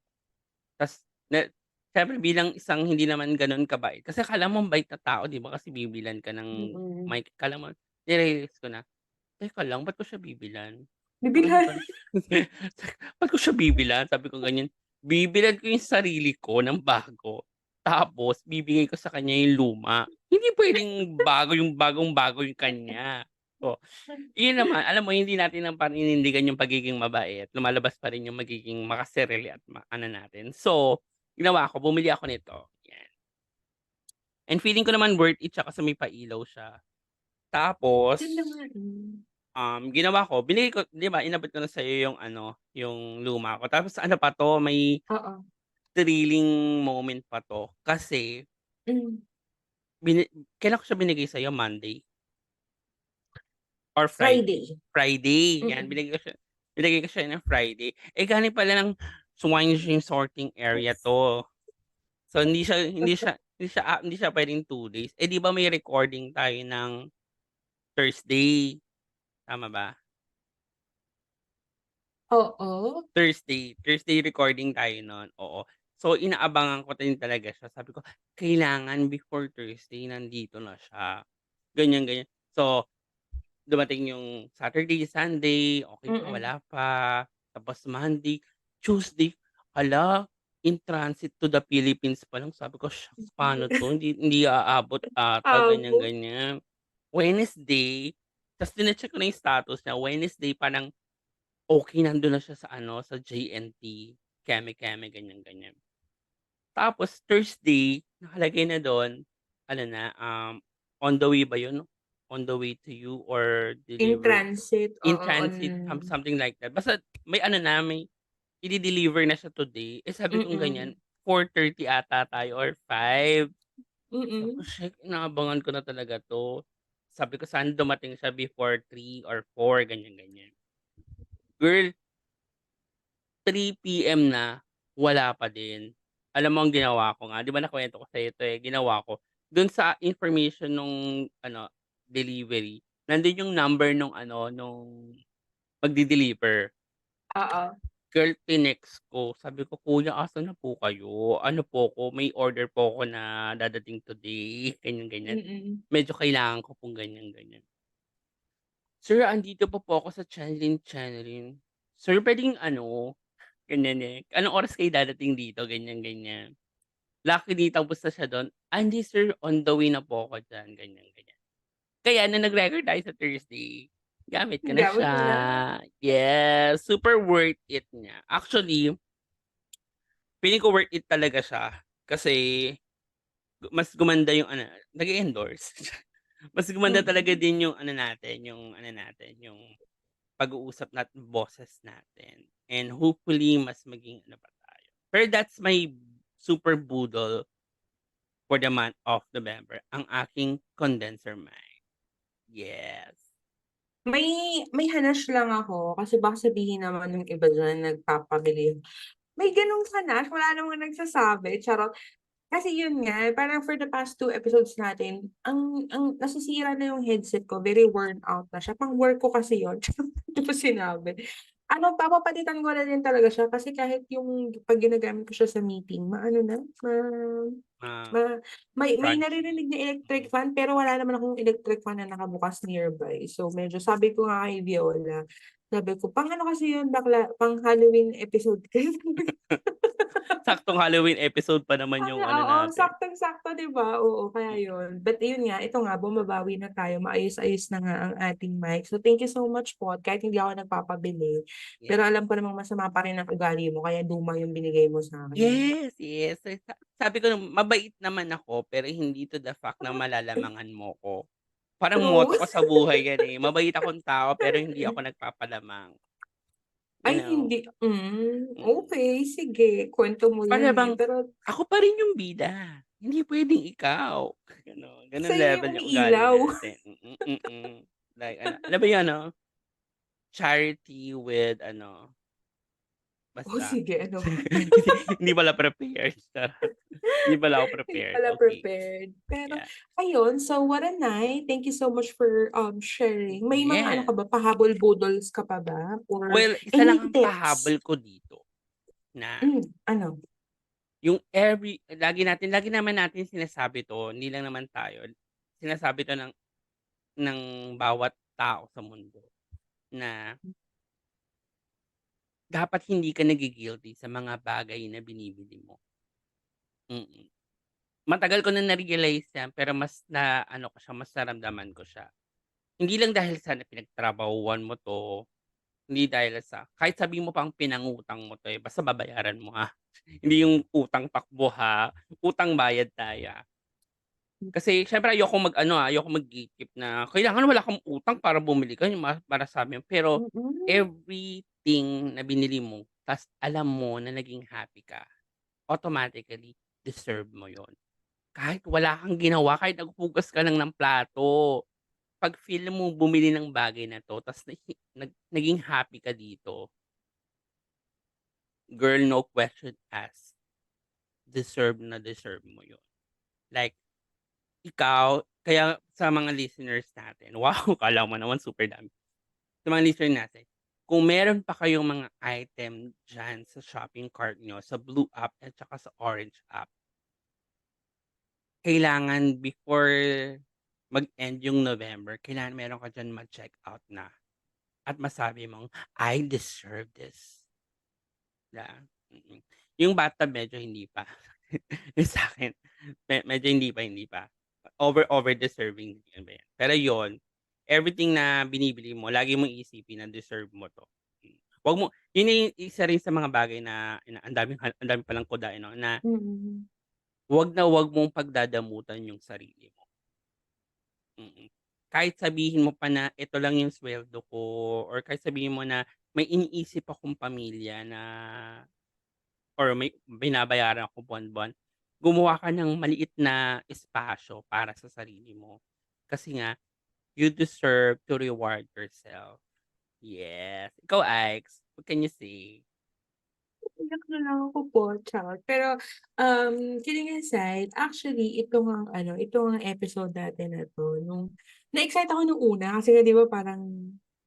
Ta's na siyempre bilang isang hindi naman gano'n kabait kasi akala mo ang bait na tao 'di ba kasi bibilhan ka ng Mm. mic, akala mo ni-realize ko na, teka lang ba't ko siya bibilhan? Parang Bibilhan. ba't ko siya bibilhan? Sabi ko ganyan. Bibilhan ko yung sarili ko ng bago, tapos bibigay ko sa kanya yung luma. Hindi puwedeng bago yung bagong-bago yung kanya. Oh, yun naman alam mo hindi natin ng paninindigan yung pagiging mabait, lumalabas pa rin yung magiging makasarili at ano natin. So, ginawa ko bumili ako nito, yan. And feeling ko naman worth it siya kasi may pailaw siya. Tapos Ganda nga, eh. Ginawa ko binigay ko 'di ba inabot ko na sa'yo yung ano, yung luma ko tapos ano pa 'to may Oo. thrilling moment pa 'to kasi Hmm. bini kailan ko siya binigay sa'yo, Monday or Friday? Friday. Friday, 'yan Mm. binigay ko siya ng Friday. Eh, galing pala ng swine sorting area 'to. So hindi siya puwedeng 2 days. Eh, 'di ba may recording tayo ng Thursday, tama ba? Oo. Thursday recording tayo nun, oo. So, inaabangan ko din talaga siya. Sabi ko, kailangan before Thursday nandito na siya. ganyan, ganyan. So, dumating yung Saturday, Sunday, okey pa, Mm. wala pa. Tapos Monday, Tuesday, hala, in transit to the Philippines pa lang. Sabi ko, "Shucks, paano 'to, hindi aabot ata," ganyan, Abo. ganyan. Wednesday, ta's chine-check ko na yung status niya, Wednesday parang okey, nandun na siya sa ano, sa JNT, Keme-Keme, ganyan, ganyan. Tapos Thursday, nakalagay na dun, ano na, on the way ba yun? On the way to you or In deliver transit, in oo, on transit, something like that. Basta may ano na, may ide-deliver na siya today. Eh, sabi kong ganyan, mm, 4:30 ata tayo or 5. Sabi ko, mm. "Shit, inaabangan ko na talaga 'to." Sabi ko sana dumating siya before 3 or 4, ganyan, ganyan. Girl, 3 PM na, wala pa din. Alam mo ang ginawa ko nga, 'di ba nakuwento ko sa'yo 'to, eh, ginawa ko, dun sa information nung ano, delivery, nandun yung number nung ano, nung magde-deliver. Oo, Girl, tinext ko, sabi ko, "Kuya, asan na po kayo? Ano po ko, may order po ako na dadating today." Ganyan, ganyan. mm. Medyo kailangan ko pong ganyan, ganyan. "Sir, andito pa po ako sa Tianlin, Tianlin. Sir, puwedeng ano." Ganyan, eh, "Anong oras kayo dadating dito?" Ganyan, ganyan. Luckily tapos na siya dun, hindi sir, on the way na po ako diyan." Ganyan, ganyan. Kaya nung nag-record tayo sa Thursday, gamit ko na Gamit siya. mo na? Yes, super worth it niya. Actually, feeling ko worth it talaga siya kasi mas gumanda yung ano, nag-e-endorse. Mas gumanda talaga Mm. din yung ano natin, yung pag-uusap natin, boses natin, and hopefully mas maging ano pa tayo. Pero that's my super budol for the month of November, ang aking condenser mic. Yes. May hanash lang ako kasi baka sabihin naman ng iba diyan nagpapabili. May gano'ng hanash, wala namang nagsasabi, charot. Kasi yun nga, parang for the past 2 episodes natin, ang nasisira na yung headset ko, very worn out na siya. Pang-work ko kasi yun, di ko sinabi. Ano, papapalitan ko na din talaga siya kasi kahit yung 'pag ginagamit ko siya sa meeting maano na, Ah, ma may crunchy. naririnig na electric Mm. fan pero wala naman akong electric fan na nakabukas nearby. So medyo sabi ko nga kay Viola, sabi ko, "Pang ano kasi yun bakla, pang Halloween episode kasi." Saktong Halloween episode pa naman Ay, yung ano oo, natin. saktong-sakto 'di ba? Oo, kaya Mm, yun. But yun nga, ito nga bumabawi na tayo, maayos-ayos na nga ang ating mic. So thank you so much po at kahit hindi ako nagpapabili, pero yes. alam ko namang masama pa rin ang ugali mo kaya luma yung binigay mo sa'kin. Yes, yes. Sabi ko mabait naman ako pero hindi to the fact na malalamangan mo ko. Parang True. motto ko sa buhay yan, eh, mabait akong tao pero hindi ako nagpapalamang, you Ay know? hindi Mm. okey sige kwento mo Para yun, eh, bang pero ako pa rin yung bida, hindi puwedeng ikaw, gano'n. Gano'n sa'yo yung level yung ugali umiilaw. natin, mm. Like ano, alam mo yun 'no, charity with ano, Oh, basta sige ano ba? hindi pala prepared, charot. Hindi pala ako Hindi prepared, pala okey. prepared. Pero Yeah. ayun, so what a night. Thank you so much for, sharing. May mga ano Yes. ka ba, pahabol-budol's ka pa ba or Well, isa lang any ang tips? pahabol ko dito na Ano? yung lagi naman natin sinasabi 'to, hindi lang naman tayo, sinasabi 'to ng bawat tao sa mundo na dapat hindi ka nagi-guilty sa mga bagay na binibili mo, mm. Matagal ko na na-realize 'yan pero mas na ano ko siya, mas naramdaman ko siya. Hindi lang dahil sa pinagtrabahuhan mo 'to, hindi dahil sa kahit sabihin mo pang pinangutang mo 'to, eh, basta babayaran mo, ha. Hindi yung utang takbo, ha, utang bayad tayo, ha. Kasi siyempre ayokong mag-gatekeep na kailangan wala kang utang para bumili ka, yung para sa'min. Pero Mm. everything na binili mo ta's alam mo na naging happy ka, automatically deserve mo yon. Kahit wala kang ginawa, kahit naghugas ka lang ng plato, 'pag feel mo bumili ng bagay na 'to ta's naging happy ka dito, girl, no question asked, deserve na deserve mo yon. Like, ikaw kaya sa mga listeners natin, wow, akala mo naman super dami. Sa mga listeners natin, kung meron pa kayong mga item diyan sa shopping cart niyo, sa blue app at saka sa orange app, kailangan before mag-end yung November, kailangan meron ka diyan ma-check-out na at masabi mong, "I deserve this." Na mm. Yung bathtub medyo hindi pa. Yung sa'kin medyo hindi pa. Over deserving yun ba yan. Pero yun, everything na binibili mo lagi mong iisipin na deserve mo 'to. Hmm. Wag mo yun yung isa rin sa mga bagay na ang dami palang kudain 'no, na Mm. wag mong pagdadamutan yung sarili mo. Kahit sabihin mo pa na, "Ito lang yung sweldo ko," or kahit sabihin mo na, "May iniisip akong pamilya na or may binabayaran ako buwan-buwan." Gumawa ka ng maliit na espasyo para sa sarili mo. Kasi nga, you deserve to reward yourself. Yes. Ikaw, Ike's, what can you say? Iyak na lang ako po, charot. Pero, kidding aside, actually ito ngang ano, ito ngang episode natin na 'to na-excite ako nung una kasi nga 'di ba parang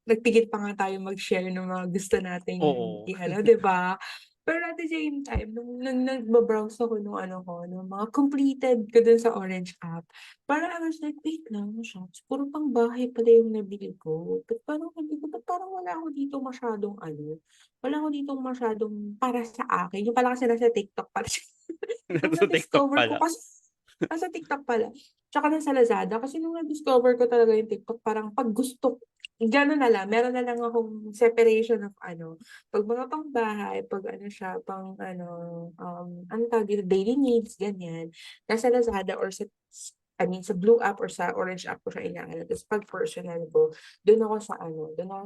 nagpigil pa nga tayo mag-share ng mga gusto nating Oo. i-ano, 'di ba? Pero at the same time nung nagba-browse ako nung ano ko, nung mga completed ko dun sa Orange app, parang I was like, "Wait lang, shocks, puro pang-bahay pala yung nabili ko." Ba't parang sabi ko, "Ba't parang wala ako dito masyadong ano, wala ako ditong masyadong para sa akin." Yung pala kasi nasa TikTok pala siya. Nung Nasa TikTok na-discover ko pala. kasi nasa TikTok pala, tsaka nasa Lazada kasi nung na-discover ko talaga yung TikTok parang 'pag gusto gano'n na lang, meron na lang akong separation of ano, 'pag mga pangbahay, 'pag ano siya, pang ano, anong tawag dito, daily needs, ganyan, nasa Lazada or I mean sa Blue app or sa Orange app ko siya inaano. Tapos 'pag personal ko, dun ako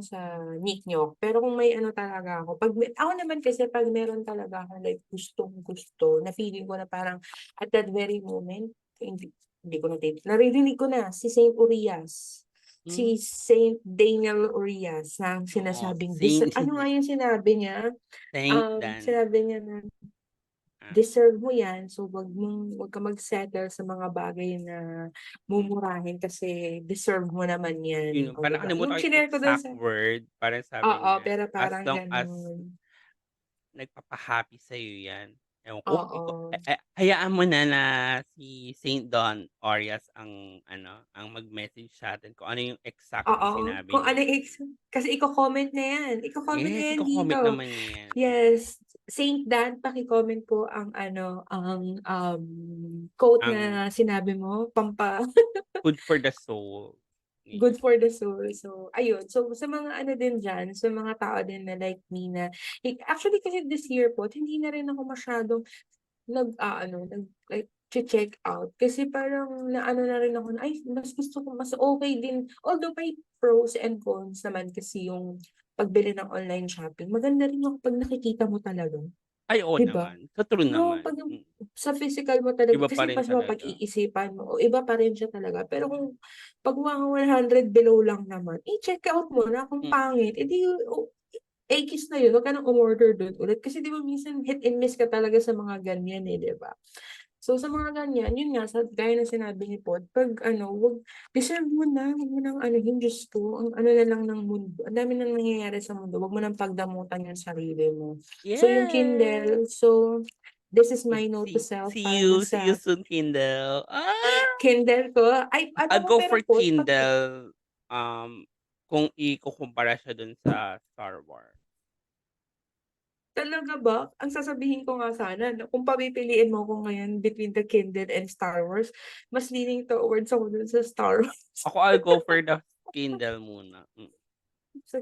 sa Nyik-Nyok. Pero kung may ano talaga ako, 'pag ako naman kasi 'pag meron talaga akong like gustong-gusto na feeling ko na parang at that very moment, hindi ko naririnig ko na si Saint Urias, Hmm, si Saint Daniel Urias na oo. sinasabing Saint ano nga yung sinabi niya? Saint Dan. Sinabi niya na Ah, deserve mo 'yan, so wag ka mag-settle sa mga bagay na hmm. mumurahin kasi deserve mo naman 'yan, Yun oh, 'di parang ba? nakalimutan Yung ko yung shinare ko dun exact sa word, parang sabi oo, niya, pero as parang long as gano'n. nagpapa-happy sa'yo 'yan. Ewan ko, Oo, hayaan mo na na si Saint Don Orias ang ano, ang mag-message sa'tin kung ano yung exact na oo, sinabi kung ano niya. yung kasi iko-comment na 'yan, iko-comment Yes, niya 'yan iko-comment dito. naman niya 'yan, Yes, Saint Dan, paki-comment po ang ano, quote ang na sinabi mo, food for the soul, good ganyan. for the soul. So, ayun. So, sa mga ano din diyan, sa mga tao din na like me na actually kasi this year po, hindi na rin ako masyadong like check out. Kasi parang naano na rin ako na, ay mas gusto ko, mas okay din. Although may pros and cons naman kasi yung pagbili ng online shopping. Maganda rin yung 'pag nakikita mo talaga, Ay, oo 'di ba? naman, sa true No, naman, 'pag yung sa physical mo talaga iba pa kasi rin mas talaga. mapag-iisipan mo o iba pa rin siya talaga. Pero kung 'pag mga 100 below lang naman, i-check out mo na kung pangit, Mm. eh, di ekis na yun, wag ka ng umorder dun ulit. Kasi 'di ba minsan hit and miss ka talaga sa mga ganyan, eh, 'di ba? So, sa mga ganyan, yun nga gaya ng sinabi ni Pod, 'pag ano, deserve mo na, wag mo ng anuhin, Diyos ko, ang ano na lang ng mundo, ang dami ng nangyayari sa mundo, wag mo ng pagdamutan yung sarili mo. So, yung Yes! Kindle, so this is my note to self para dun See you sa soon, Kindle. Ah! Kindle ko. Ay, I'll alam mo go pero for Pod, Kindle, kung ikukumpara siya dun sa Star Wars. talaga ba? Ang sasabihin ko nga sana na kung papipiliin mo ko ngayon between the Kindle and Star Wars, mas leaning towards ako dun sa Star Wars. Ako, I'll go for the Kindle muna, Sa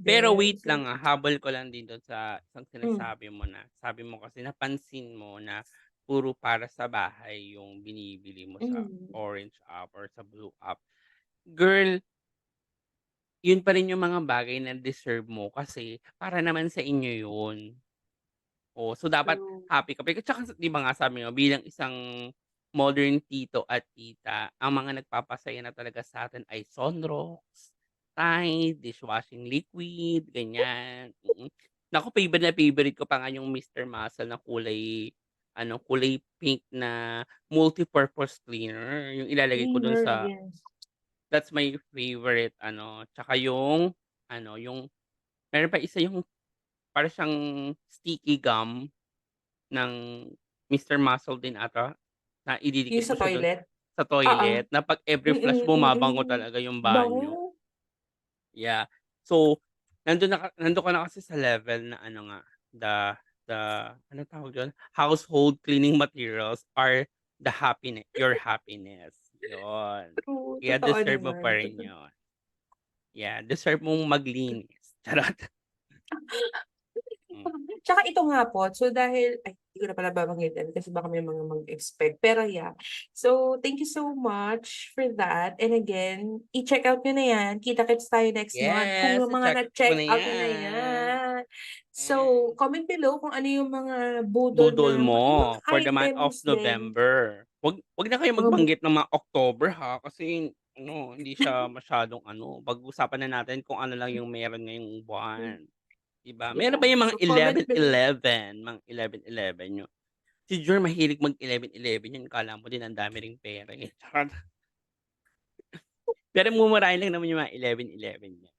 Pero Kindle. wait So, lang, habol ko lang din dun sa isang hmm, sinasabi mo na, sabi mo kasi napansin mo na puro para sa bahay yung binibili mo sa hmm. Orange app or sa Blue app. Girl, yun pa rin yung mga bagay na deserve mo kasi para naman sa inyo yun. Oh, so dapat True. happy ka. Pero tsaka 'di ba nga sabi mo bilang isang modern tito at tita, ang mga nagpapasaya na talaga sa'tin ay Sunrocks, Tide, dishwashing liquid, ganyan. Naku, favorite ko pa nga yung Mr. Muscle na kulay pink na multipurpose cleaner, yung ilalagay ko dun Cleaner, sa yes. that's my favorite tsaka yung yung meron pa isa yung para siyang sticky gum ng Mr. Muscle din ata, na Yung ididikit mo sa siya dun toilet? Oo. sa toilet na 'pag every flush mo mabango Mm. talaga yung banyo. Bango. Yeah. So, nandun ka na kasi sa level na ano nga, the anong tawag dun? Household cleaning materials are your happiness, yun. True, Kaya totoo deserve mo naman, pa rin totoo. yun. Yeah, deserve mong maglinis, charot. Hmm, Tsaka ito nga po, so dahil ay hindi ko na pala babanggitin kasi baka may mga mag-expect, pero yeah. So, thank you so much for that, and again, i-check out niyo na yan, kita-kits tayo next month kung yes, yung mga i-check mo na-check na out niyo na yan. yan. So, Yes. comment below kung ano yung mga budol Budol na yung mga mo for the month of items din, November. Wag na kayo mga magbanggit ng mga October ha, kasi ano, hindi siya masyadong ano, pag-usapan na natin kung ano lang yung meron ngayong buwan, 'di ba? Meron yeah. ba yung mga So, comment below. 11/11, mga 11/11 niyo? Si Jor mahilig mag 11/11 yun, akala mo din ang dami ring pera, eh, charot. Pero mumurahin lang naman yung mga 11/11 niya.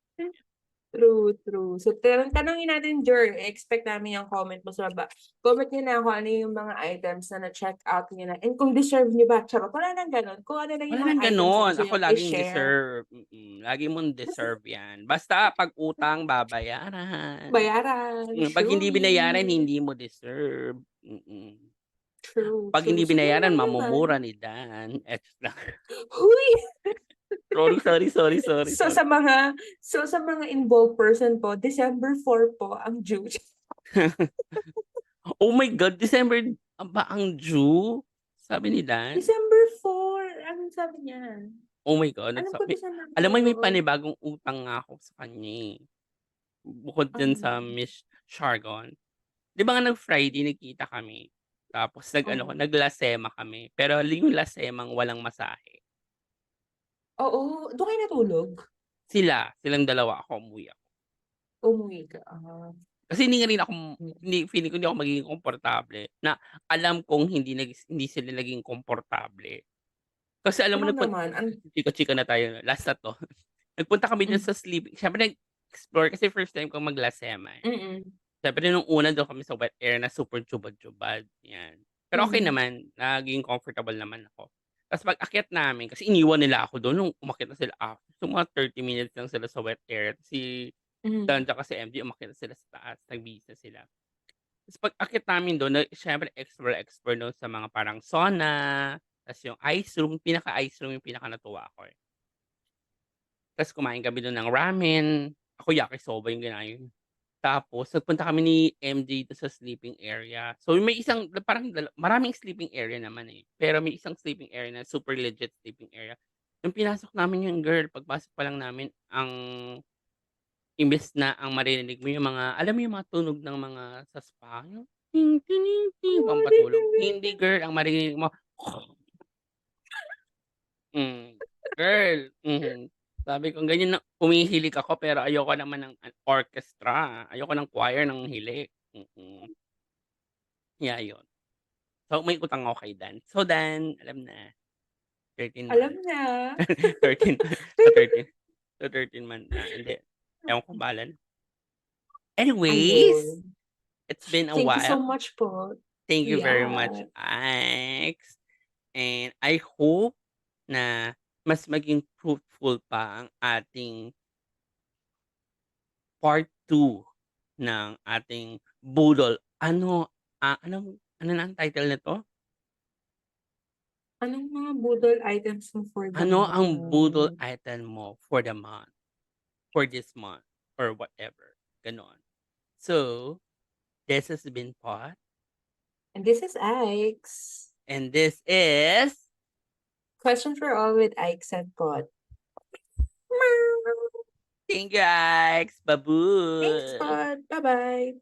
True, true. So, tanungin natin, Jor, expect namin yung comment mo sa baba. Comment niyo na kung ano yung mga items na na-check out niyo na and kung deserve niyo ba, charot, wala nang gano'n. Kung ano lang yung Wala mga ng items na gano'n, gusto ako niyong laging i-share. deserve, lagi mong deserve 'yan. Basta 'pag utang babayaran. Bayaran, 'Pag hindi binayaran truly. hindi mo deserve, True, 'Pag true. hindi So, yun binayaran lang mamumura naman. ni Dan, lang. Huy! So, Sorry. sa mga involved person po, December 4 po ang due. Oh my God, December ba ang due? Sabi ni Dan? December 4, anong sabi niya? Oh my God, Alam ko December alam 4, mo may oo. panibagong utang nga ako sa kanya, eh. Bukod diyan sa Ano? Miss Shargon. 'Di ba nga nag-Friday nagkita kami, tapos nag-ano, Oo. naglasema kami, pero yung lasemang walang masahe. Oo, dun kayo natulog? Silang dalawa, ako umuwi ako. Umuwi ka, Kasi hindi nga rin ako mm. hindi feeling ko hindi ako magiging komportable na alam kong hindi sila naging komportable. Kasi alam mo Ikaw naman chika-chika na tayo, last na 'to. Nagpunta kami dun hmm, sa siyempre nag-explore kasi first time kong maglasema, eh. mm, Siyempre nung una dun kami sa wet air na super jubad-jubad, 'yan. Pero okey mm, naman, naging comfortable naman ako. Ta's pag-akyat namin kasi iniwan nila ako dun nung umakyat na sila after, so mga 30 minutes lang sila sa wet air. Si hmm. Dan tsaka si MJ umakyat na sila sa taas, nagbihis na sila. Ta's pag-akyat namin dun siyempre explore dun sa mga parang sauna, ta's yung ice room, pinaka-ice room yung pinaka-natuwa ako, eh. Ta's kumain kami dun ng ramen, ako yakisoba yung kinain. Tapos nagpunta kami ni MJ dun sa sleeping area. So may isang parang maraming sleeping area naman, eh, pero may isang sleeping area na super legit sleeping area. Nung pinasok namin yun girl, pagpasok pa lang namin imbes na ang maririnig mo yung mga alam mo yung mga tunog ng mga sa spa, yung ting tining ting Oh, pampatulog. Hindi girl, ang maririnig mo, hmm, girl, sabi ko ganyan na humihilig ako pero ayoko naman ng orchestra, ayoko ng choir ng hilik, kaya yun. So may utang ako kay Dan. So Dan, alam na, 13 alam months, na. 13 sa 13 sa 13 month na, hindi, ewan ko bahala na. Anyways, Ayun. it's been a Thank you so while. much po. Thank you very much, Yeah. Ike's. And I hope na mas maging fruitful pa ang ating part 2 ng ating budol. Ano na ang title nito? Anong mga budol items mo for the Ano ang budol month? item mo for the month, for this month, or whatever, gano'n. So, this has been Pot, And this is Ike's. and this is Question for all with Ike's and Pod. thank you, Ikes. Thanks, Babush! Pod. Bye-bye.